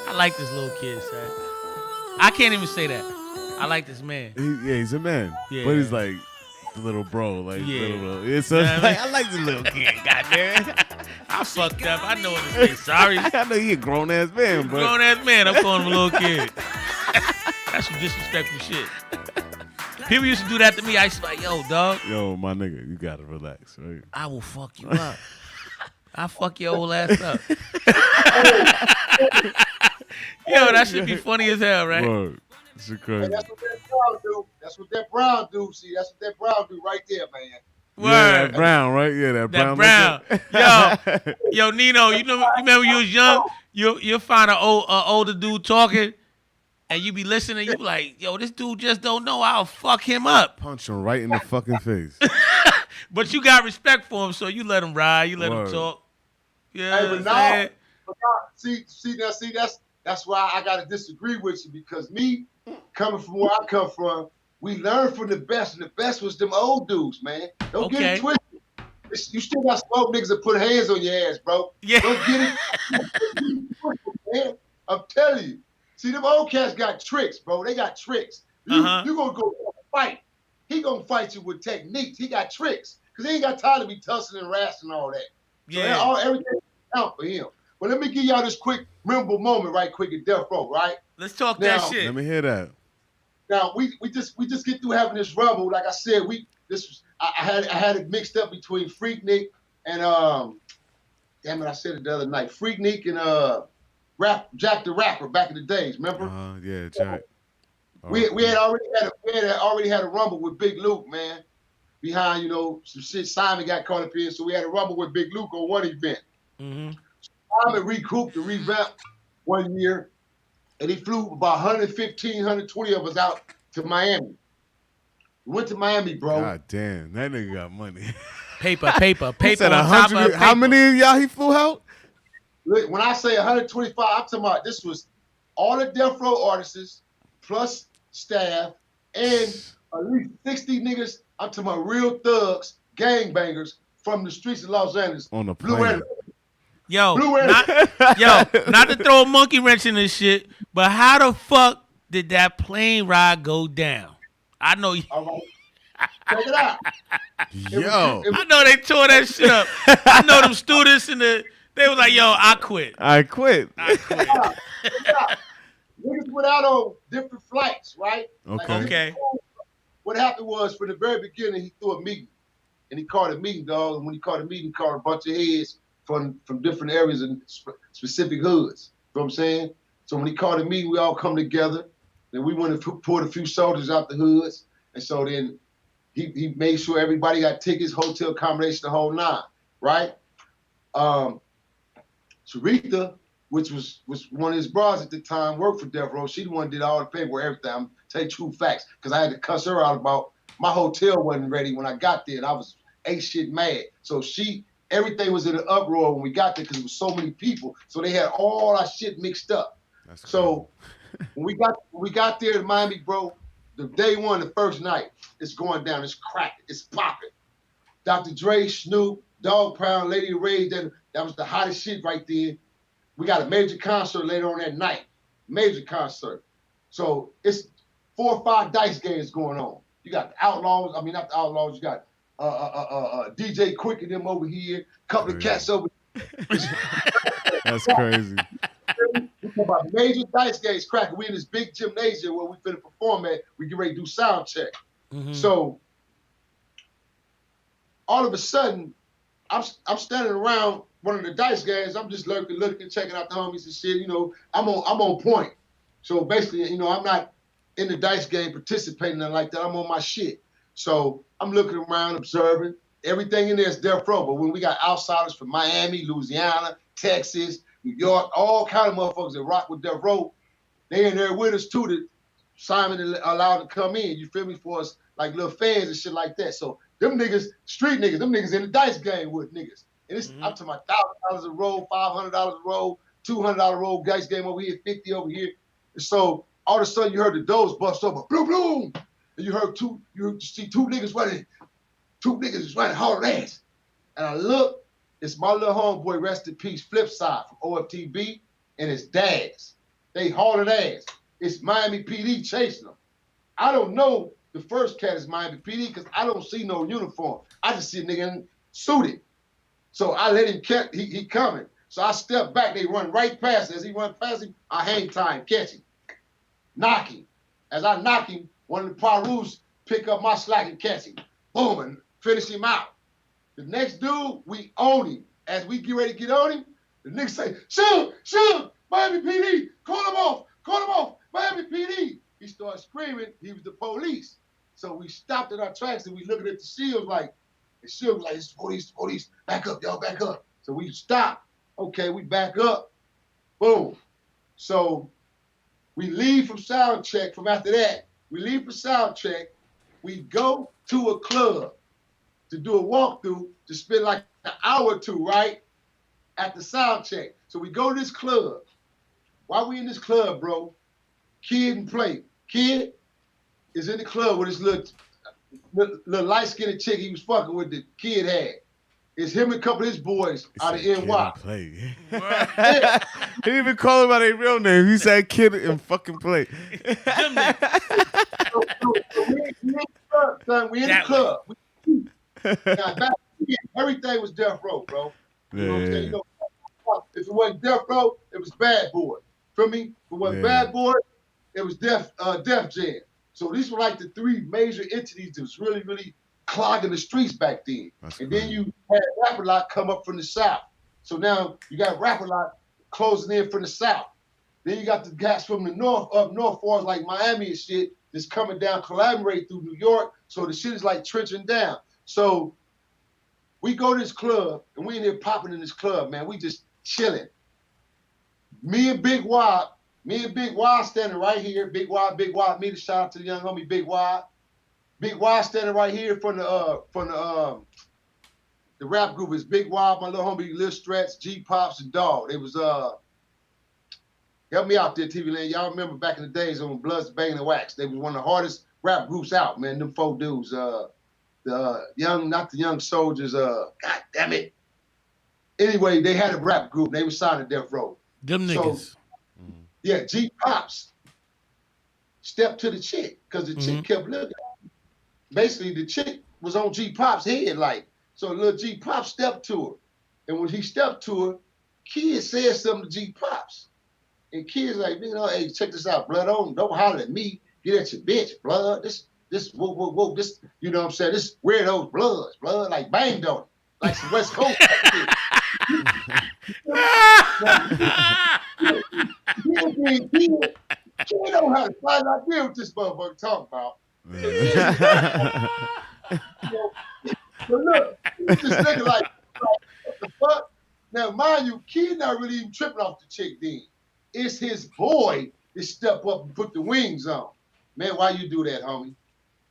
I like this little kid, son. I can't even say that. I like this man. He's a man. Yeah. But he's like the little bro. Like, Yeah. little. It's I like the little kid. Goddamn. I fucked up. I know what to say. Sorry. I know he a grown ass man, bro. Grown ass man. I'm calling him a little kid. That's some disrespectful shit. People used to do that to me. I used to be like, yo, dog. Yo, my nigga, you gotta relax, right? I will fuck you up. I'll fuck your old ass up. Yo, that should be funny as hell, right? Word. It's crazy. Hey, that's what that brown do. That's what that brown do. See, that's what that brown do right there, man. Word. Yeah, that brown, right? Yeah, that brown. Yo, Nino, you remember you was young? You'll find an older dude talking, and you be listening, you be like, yo, this dude just don't know. I'll fuck him up. Punch him right in the fucking face. But you got respect for him, so you let him ride, you let him talk. Yeah, Hey, but now, see, that's why I gotta disagree with you, because me coming from where I come from, we learned from the best, and the best was them old dudes, man. Don't get it twisted. You still got smoke niggas that put hands on your ass, bro. Yeah. Don't get it, man. I'm telling you. See, them old cats got tricks, bro. They got tricks. You gonna go fight. He gonna fight you with techniques. He got tricks. Because he ain't got time to be tussling and wrestling and all that. So everything count for him. But let me give y'all this quick, memorable moment right quick at Death Row, right? Let's talk that shit. Let me hear that. Now we just get through having this rumble. Like I said, I had it mixed up between Freaknik and damn it, I said it the other night. Freaknik and Jack the Rapper back in the days, remember? Yeah, Jack. We had already had a rumble with Big Luke, man. Behind, some shit Simon got caught up in, so we had a rumble with Big Luke on one event. Mm-hmm. Simon recouped and revamped one year, and he flew about 115, 120 of us out to Miami. We went to Miami, bro. God damn, that nigga got money. Paper. He said 100. How many of y'all he flew out? Look, when I say 125, I'm talking about this was all the Death Row artists plus staff and at least 60 niggas. I'm talking about real thugs, gangbangers from the streets of Los Angeles. On the plane. Not to throw a monkey wrench in this shit, but how the fuck did that plane ride go down? I know you. All right. Check it out. I know they tore that shit up. I know them students they was like, yo, I quit. Niggas went out on different flights, right? Okay. What happened was, from the very beginning, he threw a meeting. And he called a meeting, dog. And when he called a meeting, he called a bunch of heads from different areas and specific hoods. You know what I'm saying? So when he called a meeting, we all come together. Then we went and pulled a few soldiers out the hoods. And so then he made sure everybody got tickets, hotel accommodation, the whole nine, right? Sarita, which was one of his bras at the time, worked for Death Row. She the one that did all the paperwork, everything. I'm tell you true facts, because I had to cuss her out about my hotel wasn't ready when I got there, and I was shit mad. So everything was in an uproar when we got there because there was so many people. So they had all our shit mixed up. So when we got there to Miami, bro, the day one, the first night, it's going down, it's cracking, it's popping. Dr. Dre, Snoop, Dog Pound, Lady Ray, that was the hottest shit right there. We got a major concert later on that night. Major concert. So it's 4 or 5 dice games going on. You got the Outlaws, not the Outlaws, you got DJ Quick and them over here, couple of cats over here. That's crazy. We talk about major dice games cracking. We in this big gymnasium where we finna perform at. We get ready to do sound check. Mm-hmm. So all of a sudden, I'm standing around one of the dice games. I'm just looking, checking out the homies and shit. I'm on point. So basically, I'm not in the dice game participating and like that. I'm on my shit. So I'm looking around, observing. Everything in there is Death Row. But when we got outsiders from Miami, Louisiana, Texas, New York, all kind of motherfuckers that rock with Death Row, they in there with us too, that Simon allowed to come in, you feel me, for us, like little fans and shit like that. So them niggas, street niggas, them niggas in the dice game with niggas. And it's I'm talking about $1,000 a roll, $500 a roll, $200 roll, dice game over here, 50 over here. So all of a sudden you heard the doors bust open, bloom, bloom. And you see two niggas running hard ass. And I look, it's my little homeboy, rest in peace, Flipside from OFTB, and his dads. They hauling ass. It's Miami PD chasing them. I don't know the first cat is Miami PD because I don't see no uniform. I just see a nigga suited. So I let him catch, he coming. So I step back, they run right past. As he run past him, I hang time, catch him, knock him. As I knock him, one of the Parus pick up my slack and catch him. Boom, and finish him out. The next dude, we own him. As we get ready to get on him, the nigga say, shoot, Miami PD, call him off, Miami PD. He started screaming, he was the police. So we stopped in our tracks and we looking at the shields like, it's the police, back up, y'all, back up. So we stopped. Okay, we back up. Boom. So we leave from sound check. From after that, we leave for sound check. We go to a club to do a walkthrough to spend like an hour or two, right? At the sound check. So we go to this club. While we in this club, bro, Kid and Play. Kid is in the club with his little light-skinned chick he was fucking with the Kid had. It's him and a couple of his boys out of NY. Play. Yeah. He didn't even call him by their real name. He said Kid and fucking Play. So we in the club. Now, back then, everything was Death Row, bro. You know what I'm saying? You know, if it wasn't Death Row, it was Bad Boy. Feel me? If it wasn't Bad Boy, it was Def Jam. So these were like the three major entities that was really, really clogging the streets back then. Then you had Rapper Lot come up from the south. So now you got Rapper Lot closing in from the south. Then you got the guys from the north, up north, far as like Miami and shit, that's coming down, collaborate through New York. So the shit is like trenching down. So we go to this club and we in here popping in this club, man. We just chilling. Me and Big Wad standing right here. Big Wad, me to shout out to the young homie Big Wad. Big Wad standing right here from the rap group is Big Wad, my little homie Lil Stretch, G Pops, and Dog. It was help me out there, TV Land. Y'all remember back in the days when Bloods Banging and Wax. They was one of the hardest rap groups out, man. Them four dudes. Not the Young Soldiers. God damn it. Anyway, they had a rap group. They was signed to Death Row. Them niggas. Yeah, G Pops stepped to the chick because the chick kept looking. Basically, the chick was on G Pop's head, like, so little G Pop stepped to her. And when he stepped to her, Kid said something to G Pops. And Kid's like, you know, hey, check this out, blood. Don't holler at me. Get at your bitch, blood. This, whoa, this, you know what I'm saying? This weirdos, blood, like banged on it. Like some West Coast. Kid don't have a slight idea what this motherfucker talking about. So look, this nigga like, what the fuck? Now, mind you, Kid not really even tripping off the chick then. It's his boy that step up and put the wings on. Man, why you do that, homie?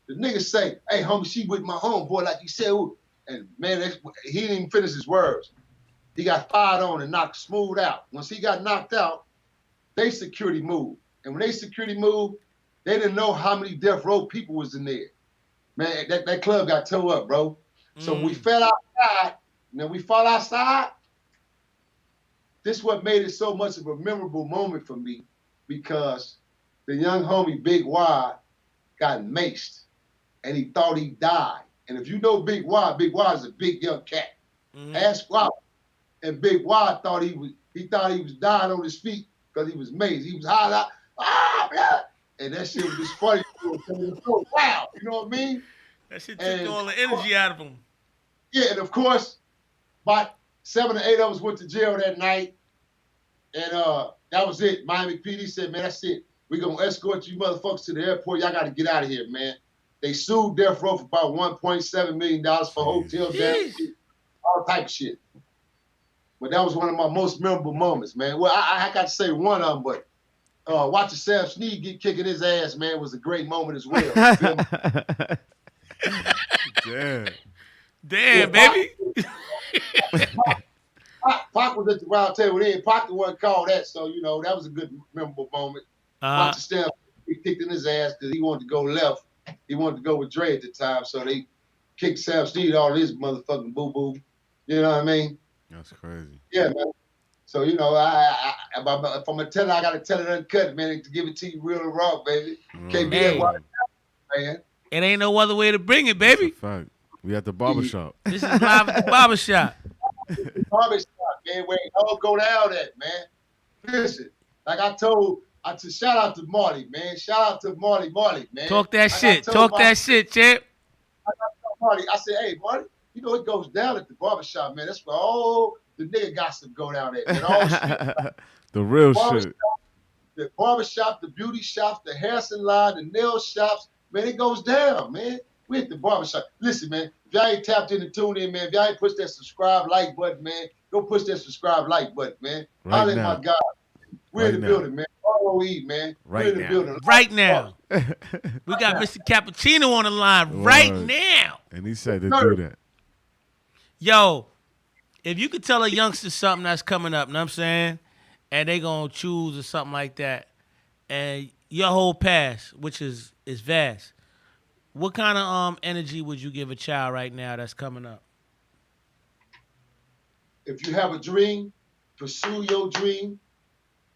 The nigga say, hey, homie, she with my homeboy, like you said. And man, he didn't even finish his words. He got fired on and knocked smooth out. Once he got knocked out, they security moved. And when they security moved, they didn't know how many Death Row people was in there. Man, that club got towed up, bro. So we fell outside. Now we fall outside. This is what made it so much of a memorable moment for me because the young homie Big Wad got maced and he thought he died. And if you know Big Wad is a big young cat. Ask Wad. And Big Wad thought he was dying on his feet because he was maced. He was high out, blood. And that shit was just funny. Wow, you know what I mean? That shit took all the energy out of him. Yeah, and of course, about 7 or 8 of us went to jail that night. And that was it. Miami PD said, man, that's it. We're going to escort you motherfuckers to the airport. Y'all got to get out of here, man. They sued Death Row for about $1.7 million for hotel damage, all type of shit. But that was one of my most memorable moments, man. Well, I got to say one of them, but watching Sam Snead get kicking his ass, man, was a great moment as well. Damn, baby. Pac was at the round table then. Pac the one called that, so, you know, that was a good, memorable moment. Uh, Watch the stand. He kicked in his ass because he wanted to go left. He wanted to go with Dre at the time, so they kicked Sam Snead all his motherfucking boo boo. You know what I mean? That's crazy. Yeah, man. So you know, if I'm a teller, I gotta tell it uncut, man, to give it to you real and raw, baby. Can't be that hey, wild, man. it ain't no other way to bring it, That's a baby. fact. We at the barbershop. This is live at the barbershop. Barbershop, man, where it all go down at, man. Listen, like I to shout out to Marty, man. Shout out to Marty, man. Talk that Like shit. Talk that shit, champ. I told Marty, I said, hey, Marty, you know it goes down at the barbershop, man. That's where all the nigga got to go down there, man. All The real barbershop, shit. the barbershop, the beauty shops, the hair salon, the nail shops, man, it goes down, man. We at the barbershop. Listen, man, if y'all ain't tapped in and tuned in, man, if y'all ain't push that subscribe like button, man, go push that subscribe like button, man. Right Holla at now. my God. We're Right in the now. building, man. ROE, man. Right We're in the now. building. Right now. We got Mr. Cappuccino on the line right Word. now. And he said to do that. Yo, if you could tell a youngster something that's coming up, know what I'm saying? And they gonna choose or something like that, and your whole past, which is vast, what kind of energy would you give a child right now that's coming up? If you have a dream, pursue your dream.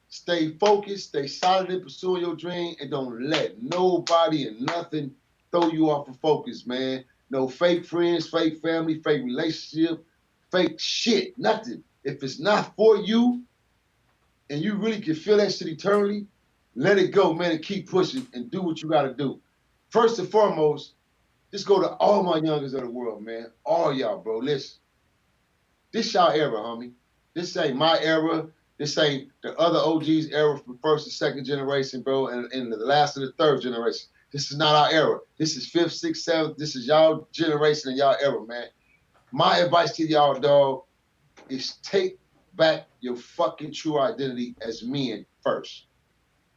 Stay focused, stay solid in pursuing your dream, and don't let nobody and nothing throw you off of focus, man. No fake friends, fake family, fake relationship, fake shit, nothing. If it's not for you and you really can feel that shit eternally, let it go, man, and keep pushing and do what you gotta do. First and foremost, just go to all my youngers of the world, man. All y'all, bro. Listen. This y'all era, homie. This ain't my era. This ain't the other OG's era from first and second generation, bro, and the last of the third generation. This is not our era. This is fifth, sixth, seventh. This is y'all generation and y'all era, man. My advice to y'all, dog, is take back your fucking true identity as men first.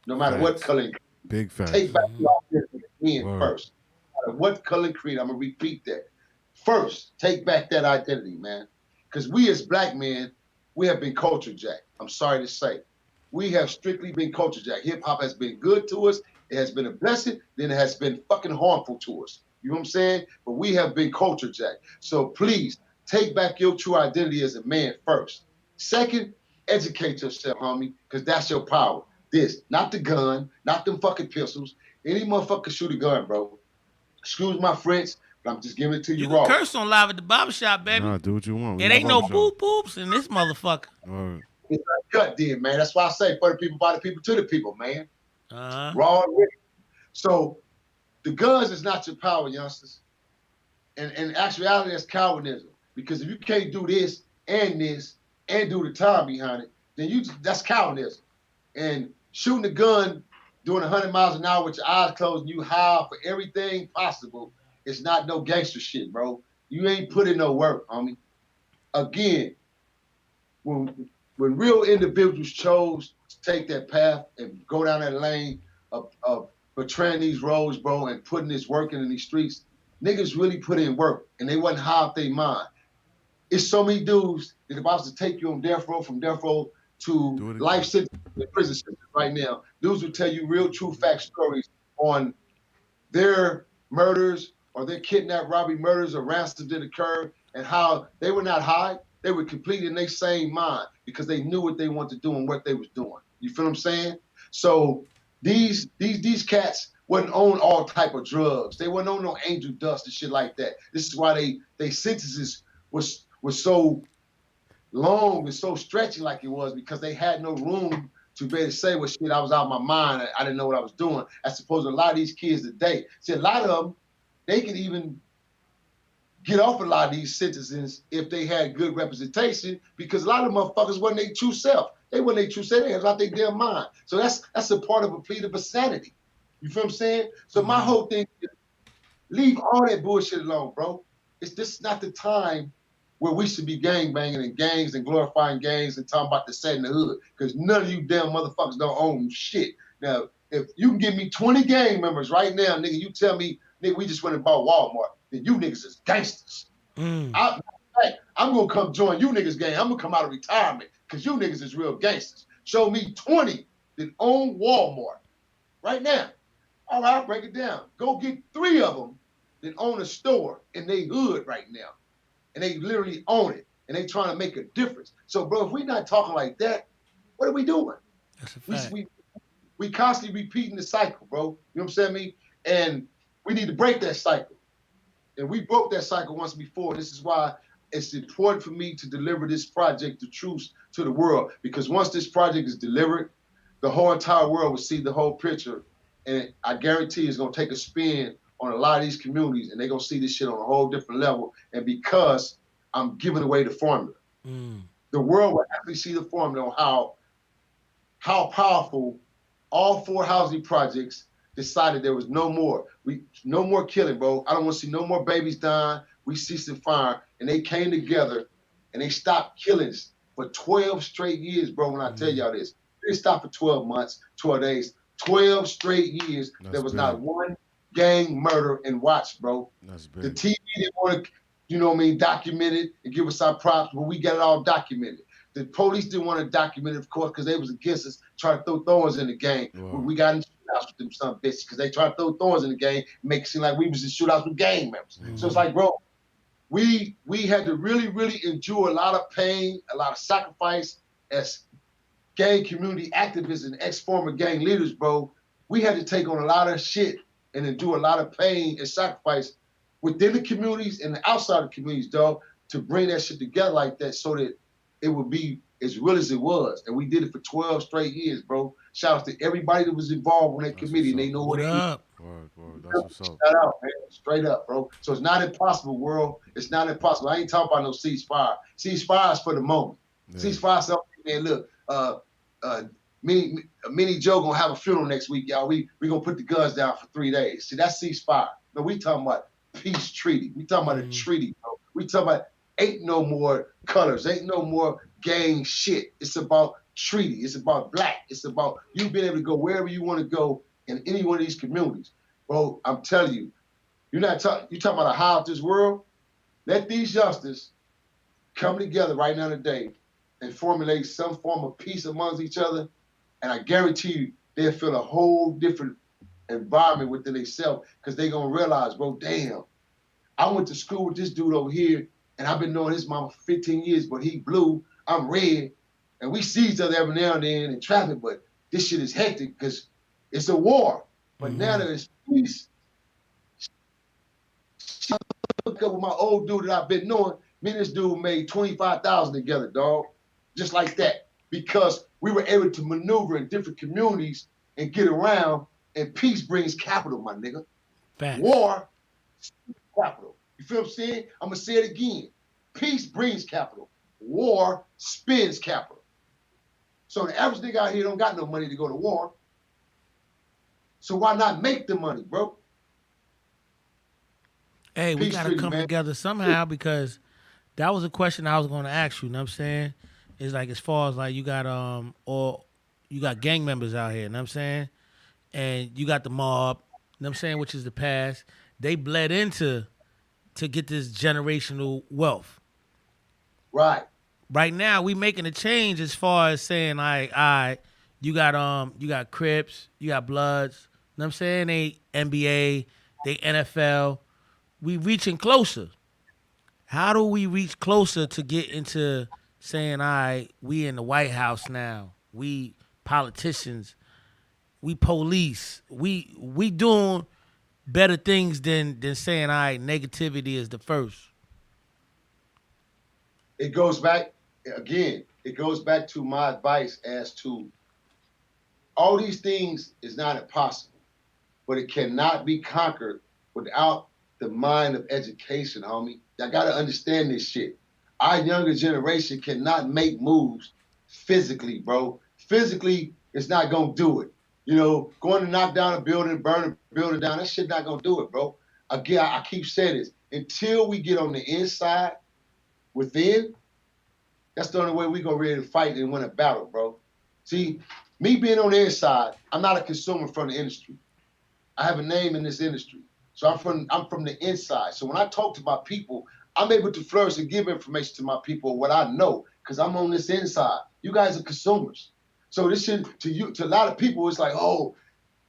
No matter what Facts. color and creed. Big facts. Take back your identity as men Word. first. No matter what color and creed, I'm going to repeat that. First, take back that identity, man. Because we as black men, we have been culture jacked. I'm sorry to say. We have strictly been culture jacked. Hip hop has been good to us. It has been a blessing. Then it has been fucking harmful to us. You know what I'm saying? But we have been culture jacked. So please take back your true identity as a man first. Second, educate yourself, homie, because that's your power. This, not the gun, not them fucking pistols. Any motherfucker shoot a gun, bro. Excuse my French, but I'm just giving it to you You raw. can curse on live at the barbershop, baby. Nah, do what you want. We It at ain't the no barbershop. boop boops in this motherfucker. Word. It's uncut then, man. That's why I say for the people, by the people, to the people, man. Uh-huh. Raw and ready. So the guns is not your power, youngsters. And in actuality, that's cowardism. Because if you can't do this and do the time behind it, then that's cowardism. And shooting a gun doing 100 miles an hour with your eyes closed and you high for everything possible, it's not no gangster shit, bro. You ain't put in no work, homie. Again, when real individuals chose to take that path and go down that lane of betraying these roads, bro, and putting this work in these streets, niggas really put in work and they wasn't high off their mind. It's so many dudes that if I was to take you on death row, from death row to life sentence, prison sentence right now, dudes will tell you real true fact stories on their murders or their kidnap, robbery, murders, or ransoms that occurred, and how they were not high. They were completely in their same mind because they knew what they wanted to do and what they was doing. You feel what I'm saying? So these cats wasn't on all type of drugs. They wasn't on no angel dust and shit like that. This is why they sentences was so long and so stretchy like it was, because they had no room to be able to say, well, shit, I was out of my mind. I didn't know what I was doing. As opposed to a lot of these kids today. See, a lot of them, they could even get off a lot of these sentences if they had good representation, because a lot of motherfuckers wasn't their true self. They wasn't their true self. They had out their damn mind. So that's a part of a plea of insanity. You feel what I'm saying? So my whole thing is leave all that bullshit alone, bro. This is not the time where we should be gang banging and gangs and glorifying gangs and talking about the set in the hood, because none of you damn motherfuckers don't own shit. Now, if you can give me 20 gang members right now, nigga, you tell me, nigga, we just went and bought Walmart, then you niggas is gangsters. I'm gonna come join you niggas gang. I'm gonna come out of retirement because you niggas is real gangsters. Show me 20 that own Walmart. right now. All right, I'll break it down. Go get 3 of them that own a store in their hood right now. And they literally own it. And they trying to make a difference. So, bro, if we're not talking like that, what are we doing? That's a fact. We constantly repeating the cycle, bro. You know what I'm saying, me? And we need to break that cycle. And we broke that cycle once before. This is why it's important for me to deliver this project, The Truth, to the world. Because once this project is delivered, the whole entire world will see the whole picture. And I guarantee it's going to take a spin on a lot of these communities, and they're going to see this shit on a whole different level. And because I'm giving away the formula, the world will actually see the formula on how powerful all 4 housing projects decided there was no more. No more killing, bro. I don't want to see no more babies dying. We ceasing fire. And they came together and they stopped killings for 12 straight years, bro, when I tell y'all this. They stopped for 12 months, 12 days, 12 straight years. There was not one gang murder in Watts, bro. The TV didn't want to, you know what I mean, document it and give us our props, but we got it all documented. The police didn't want to document it, of course, because they was against us, trying to throw thorns in the game. Wow. We got in shootouts with them some bitches because they tried to throw thorns in the game, make it seem like we was in shootouts with gang members. So it's like, bro, we had to really, really endure a lot of pain, a lot of sacrifice as gang community activists and ex-former gang leaders, bro. We had to take on a lot of shit and endure a lot of pain and sacrifice within the communities and the outside of the communities, dog, to bring that shit together like that so that it would be as real as it was. And we did it for 12 straight years, bro. Shout out to everybody that was involved on that committee. And they know what up. That's what's up. Shout out, man. Straight up, bro. So it's not impossible, world. It's not impossible. I ain't talking about no ceasefire. Ceasefire is for the moment. Yeah. Ceasefire is something, man, look, Minnie Joe gonna have a funeral next week, y'all. We gonna put the guns down for 3 days. See, that's ceasefire. No, we talking about peace treaty. We talking about a treaty, bro. We talking about ain't no more colors, ain't no more gang shit. It's about treaty. It's about black. It's about you being able to go wherever you want to go in any one of these communities. Bro, I'm telling you, you talking about a how of this world? Let these youngsters come together right now today and formulate some form of peace amongst each other. And I guarantee you, they'll feel a whole different environment within themselves because they're going to realize, bro, damn, I went to school with this dude over here and I've been knowing his mama for 15 years, but he blue, I'm red, and we see each other every now and then in traffic, but this shit is hectic because it's a war. But now that it's peace, I look up with my old dude that I've been knowing, me and this dude made $25,000 together, dog. Just like that. Because we were able to maneuver in different communities and get around, and peace brings capital, my nigga. Facts. War, capital. You feel what I'm saying? I'm going to say it again. Peace brings capital. War spends capital. So the average nigga out here don't got no money to go to war. So why not make the money, bro? Hey, we got to come together somehow because that was a question I was going to ask you. You know what I'm saying? It's like as far as like you got you got gang members out here, you know what I'm saying? And you got the mob, you know what I'm saying, which is the past. They bled into to get this generational wealth. Right. Right now, we making a change as far as saying, you got Crips, you got Bloods, you know what I'm saying? They NBA, they NFL. We reaching closer. How do we reach closer to get into saying, we in the White House now. We politicians. We police. We doing better things than saying, negativity is the first. It goes back, again, to my advice as to all these things is not impossible, but it cannot be conquered without the mind of education, homie. Y'all got to understand this shit. Our younger generation cannot make moves physically, bro. Physically, it's not going to do it. You know, going to knock down a building, burn a building down, that shit not going to do it, bro. Again, I keep saying this. Until we get on the inside, within, that's the only way we going to ready to fight and win a battle, bro. See, me being on the inside, I'm not a consumer from the industry. I have a name in this industry. So I'm from the inside. So when I talk to my people, I'm able to flourish and give information to my people what I know because I'm on this inside. You guys are consumers. So this shit to a lot of people, it's like, oh,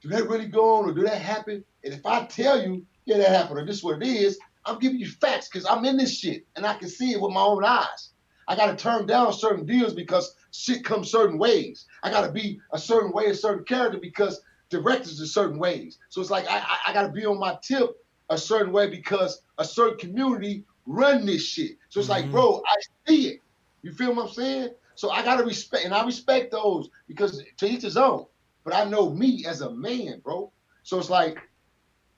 do that really go on or do that happen? And if I tell you, yeah, that happened or this is what it is, I'm giving you facts because I'm in this shit and I can see it with my own eyes. I got to turn down certain deals because shit comes certain ways. I got to be a certain way, a certain character because directors are certain ways. So it's like I got to be on my tip a certain way because a certain community run this shit. So it's like, bro, I see it. You feel what I'm saying? So I got to respect, and I respect those because to each his own. But I know me as a man, bro. So it's like,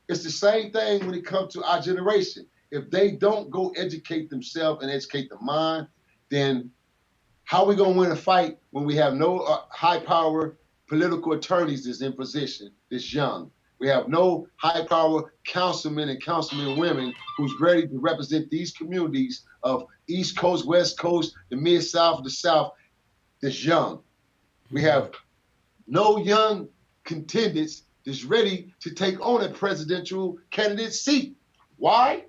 it's the same thing when it comes to our generation. If they don't go educate themselves and educate the mind, then how are we going to win a fight when we have no high-power political attorneys that's in position, that's young? We have no high-power councilmen and councilmen women who's ready to represent these communities of East Coast, West Coast, the Mid-South, the South, that's young. We have no young contenders that's ready to take on a presidential candidate seat. Why?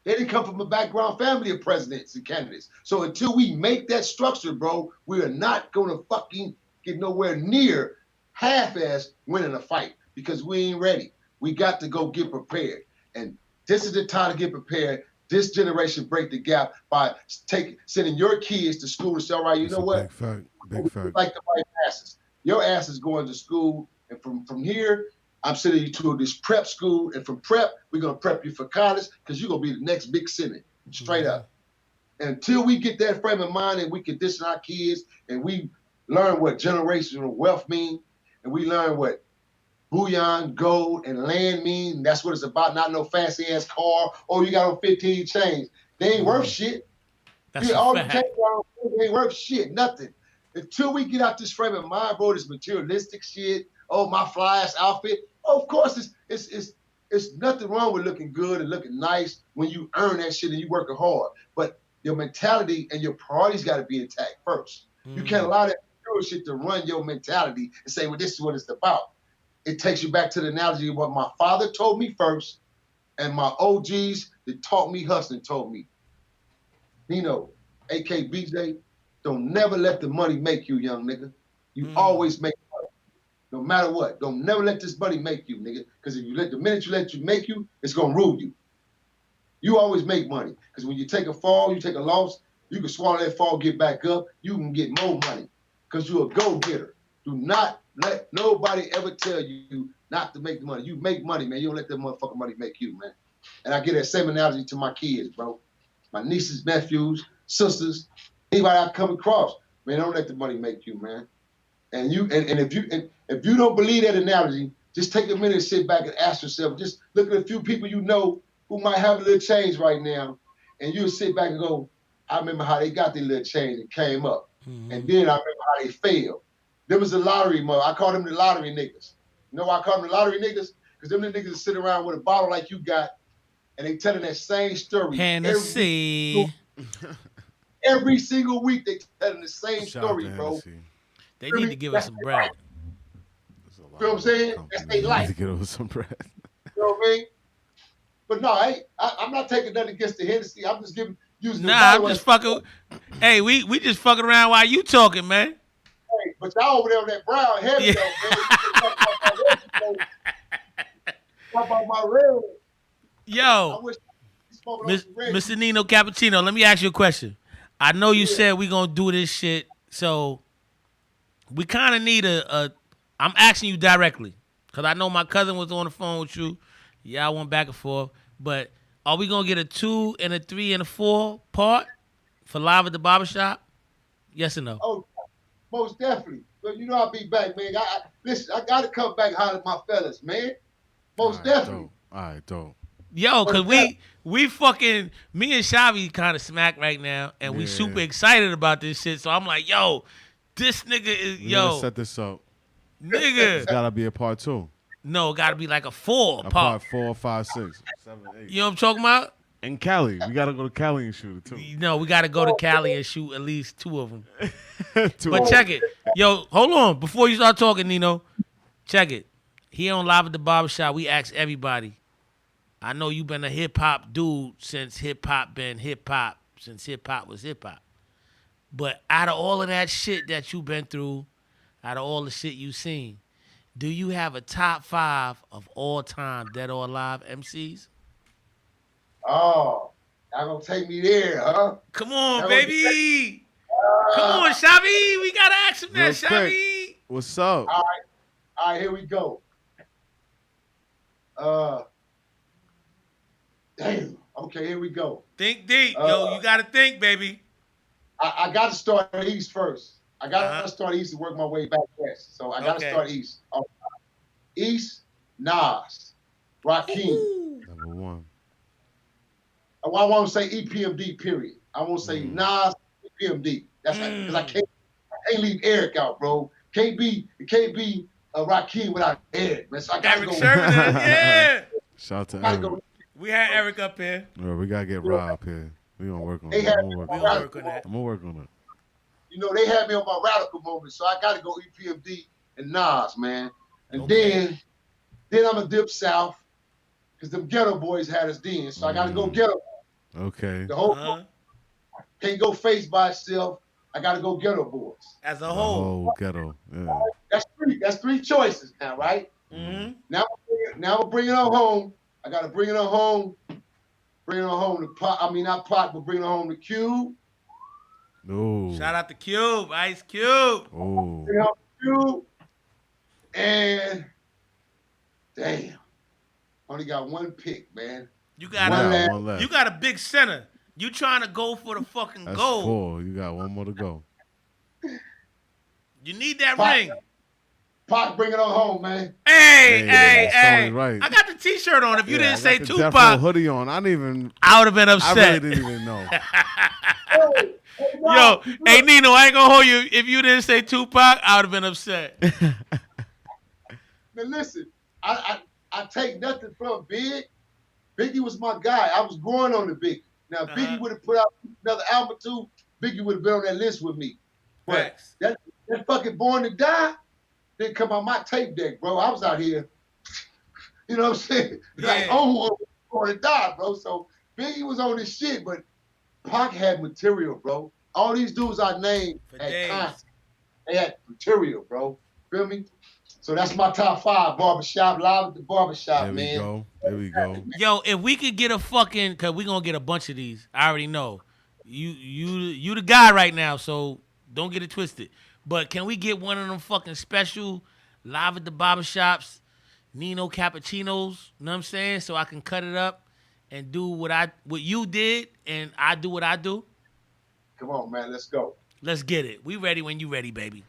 They didn't come from a background family of presidents and candidates. So until we make that structure, bro, we are not going to fucking get nowhere near half-ass winning a fight because we ain't ready. We got to go get prepared. And this is the time to get prepared. This generation break the gap by sending your kids to school and say, all right, you know what? Big fact. Big fact. Like the white asses. Your ass is going to school, and from here, I'm sending you to this prep school, and from prep, we're going to prep you for college because you're going to be the next big Senate, straight up. And until we get that frame of mind and we condition our kids and we learn what generational wealth mean, and we learn what bullion, gold, and land mean, that's what it's about, not no fancy-ass car, oh, you got on 15 chains. They ain't worth shit. That's all the chains they ain't worth shit, nothing. Until we get out this frame of mind, bro, this materialistic shit, oh, my fly-ass outfit, oh, of course, it's nothing wrong with looking good and looking nice when you earn that shit and you working hard. But your mentality and your priorities got to be intact first. You can't allow that shit to run your mentality and say, well, this is what it's about. It takes you back to the analogy of what my father told me first and my OGs that taught me hustling told me. Nino, A.K. BJ, don't never let the money make you, young nigga. You always make money. No matter what. Don't never let this money make you, nigga. Because if you let the minute you let you make you, it's gonna ruin you. You always make money. Because when you take a fall, you take a loss, you can swallow that fall, get back up, you can get more money. Because you're a go-getter. Do not let nobody ever tell you not to make the money. You make money, man. You don't let that motherfucking money make you, man. And I give that same analogy to my kids, bro. My nieces, nephews, sisters, anybody I come across, man, don't let the money make you, man. And if you don't believe that analogy, just take a minute and sit back and ask yourself, just look at a few people you know who might have a little change right now, and you'll sit back and go, I remember how they got their little change and came up. And then I remember how they failed. There was a lottery mother. I call them the lottery niggas. You know why I call them the lottery niggas? Because them the niggas that sit around with a bottle like you got, and they telling that same story. Hennessy. Every single week they telling the same story, bro. They need to give us some bread. You know what I'm saying? That's their life. Need to get us some bread. You know what I mean? But no, I'm not taking nothing against the Hennessy. I'm just using the Nah, I'm just fucking. Hey, we just fucking around while you talking, man. Hey, but y'all over there on that brown heavy though, man. Talk about my red. Yo, Mr. Nino Cappuccino, let me ask you a question. I know you said we gonna do this shit, so we kind of need I'm asking you directly, because I know my cousin was on the phone with you. Yeah, I went back and forth. But are we going to get a 2 and a 3 and a 4 part for Live at the Barbershop? Yes or no? Oh, most definitely. But you know I'll be back, man. Listen, I got to come back and holler at my fellas, man. Most definitely. All right, dope. Yo, because we fucking, me and Shavi kind of smack right now, and we super excited about this shit. So I'm like, yo, this nigga is, We're gonna set this up. Nigga. It's got to be a part 2. No, it got to be like a 4 A part. part 4, 5, 6, 7, 8. You know what I'm talking about? And Cali. We got to go to Cali and shoot it, too. No, we got to go to Cali and shoot at least 2 of them. But check it. Yo, hold on. Before you start talking, Nino, check it. Here on Live at the Barbershop, we ask everybody. I know you've been a hip-hop dude since hip-hop been hip-hop, since hip-hop was hip-hop. But out of all of that shit that you've been through, out of all the shit you've seen, Do you have a top 5 of all time dead or alive MCs? Oh, y'all gonna take me there, huh? Come on, Y'all baby. Come on, Shabby. We gotta ask him Real that, quick. Shabby. What's up? All right, here we go. Damn. Okay, here we go. Think deep. Yo, you gotta think, baby. I got to start east first. I got to Uh-huh. start east and work my way back west. So I got to Okay. start east. East, Nas, Rakim. Ooh. Number 1. I won't say EPMD. Period. I won't say Nas, EPMD. That's because I can't leave Eric out, bro. It can't be Rakim without Eric, man. So I gotta Eric go. Sherman, yeah. Shout out to Gotta Eric. go. We had Eric up here. Bro, we gotta get Rob here. We gonna work on They that. had I'm gonna We work gonna on work on that. I'm gonna work on it. You know, they had me on my radical moment, so I gotta go EPMD and Nas, man. And Okay. then I'm gonna dip south, because them ghetto boys had us then. So I gotta go ghetto. Okay. The whole Uh-huh. can't go face by itself. I gotta go ghetto boys. As a The whole. whole ghetto. Yeah. That's three choices now, right? Mm-hmm. Now I'm bringing it on home. I gotta bring it on home. Bring it on home to Pot. I mean not Pot, but bring it on home to Cube. No. Shout out to Cube, Ice Cube. Oh. Bring it home to Cube. And damn, only got one pick, man. You got One a last. One left. you got a big center. You trying to go for the fucking That's gold. 4. You got one more to go. You need that Pop. ring. Pot, bring it on home, man. Hey, Hey, hey. right. I got the t-shirt on. If you Yeah, didn't I say got the Death Row Tupac, hoodie on. I didn't even. I would have been I upset. really didn't even know. Yo, hey Nino, I ain't gonna hold you. If you didn't say Tupac, I would have been upset. Man, listen, I take nothing from Big. Biggie was my guy. I was growing on the Biggie. Now, if Biggie would have put out another album or two, Biggie would have been on that list with me. But Facts. that fucking Born to Die didn't come on my tape deck, bro. I was out here, you know what I'm saying? Like, Yeah. oh, Born to Die, bro. So Biggie was on this shit, but Pac had material, bro. All these dudes I named For had days. content. They had material, bro. Feel me? So that's my top 5 barbershop, live at the barbershop, There we man. go. There we go. Yo, if we could get a fucking, cause we gonna get a bunch of these. I already know. You the guy right now, so don't get it twisted. But can we get one of them fucking special live at the barbershops, Nino cappuccinos? Know what I'm saying? So I can cut it up and do what you did, and I do what I do. Come on, man. Let's go. Let's get it. We ready when you ready, baby.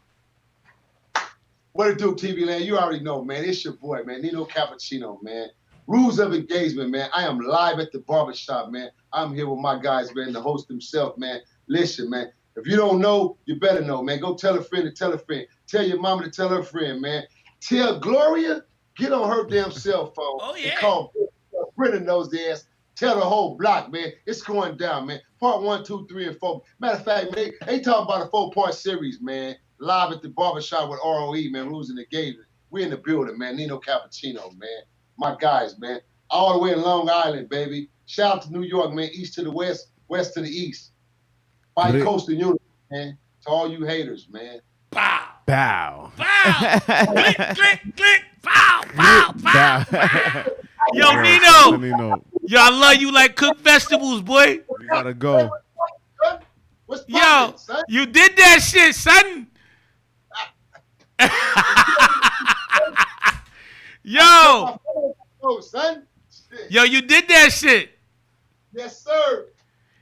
What it do, TV Land? You already know, man. It's your boy, man. Nino Cappuccino, man. Rules of engagement, man. I am live at the barbershop, man. I'm here with my guys, man, the host himself, man. Listen, man. If you don't know, you better know, man. Go tell a friend to tell a friend. Tell your mama to tell her friend, man. Tell Gloria, get on her damn cell phone and call Brennan knows the ass. Tell the whole block, man. It's going down, man. Part 1, 2, 3, and 4. Matter of fact, man, they talking about a 4-part series, man. Live at the barbershop with ROE, man. Rules and engagement. We in the building, man. Nino Cappuccino, man. My guys, man. All the way in Long Island, baby. Shout out to New York, man. East to the west, west to the east. By coastal unity, man. To all you haters, man. Pow. Bow. Pow. Click, click, click. Pow, pow, pow. Bow. Yo, Nino. Nino. Yo, I love you like cooked vegetables, boy. We gotta go. What's Yo, poppin', son? you did that shit, son. Yo, Oh, son. Shit. yo, you did that shit. Yes, sir.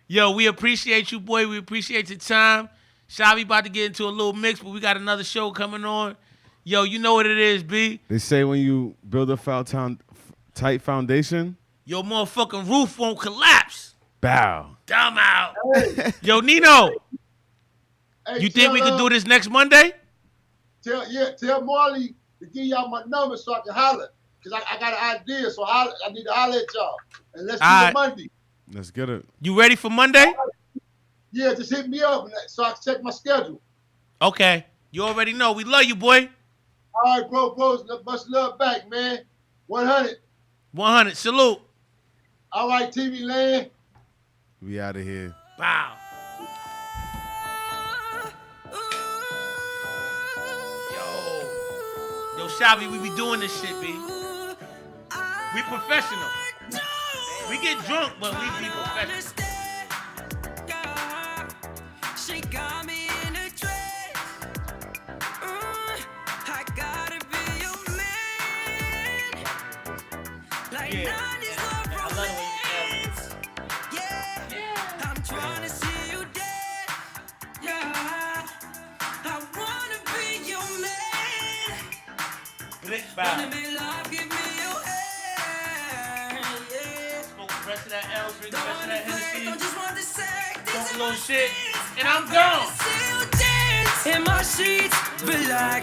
Yo, we appreciate you, boy. We appreciate your time. Shabby about to get into a little mix, but we got another show coming on. Yo, you know what it is, B. They say when you build a tight foundation, Your motherfucking roof won't collapse. bow. Dumb out. Hey, Yo, Nino, hey, you think we could do this next Monday? Tell Marley to give y'all my number so I can holler. Because I got an idea, so I need to holler at y'all. And let's do All it right. Monday. Let's get it. You ready for Monday? Yeah, just hit me up so I can check my schedule. Okay. You already know. We love you, boy. All right, bros. Much love back, man. 100. 100. Salute. All right, TV Land. We out of here. Bow. Yo. Yo, Shabby, we be doing this shit, B. We professional. We get drunk, but we be professional. She got me in a trance. I gotta be your man. Like Yeah. 90s love I love the way you romance. Yeah. I'm trying to see you dead. Yeah. I wanna be your man. Blick Wanna bow. be love, give me your hand. Yeah. Smoke the rest of that L, drink the rest of Don't that want the Hennessy. don't just want the sex. Talk a little shit, and I'm gone. See you dance in my sheets, relax.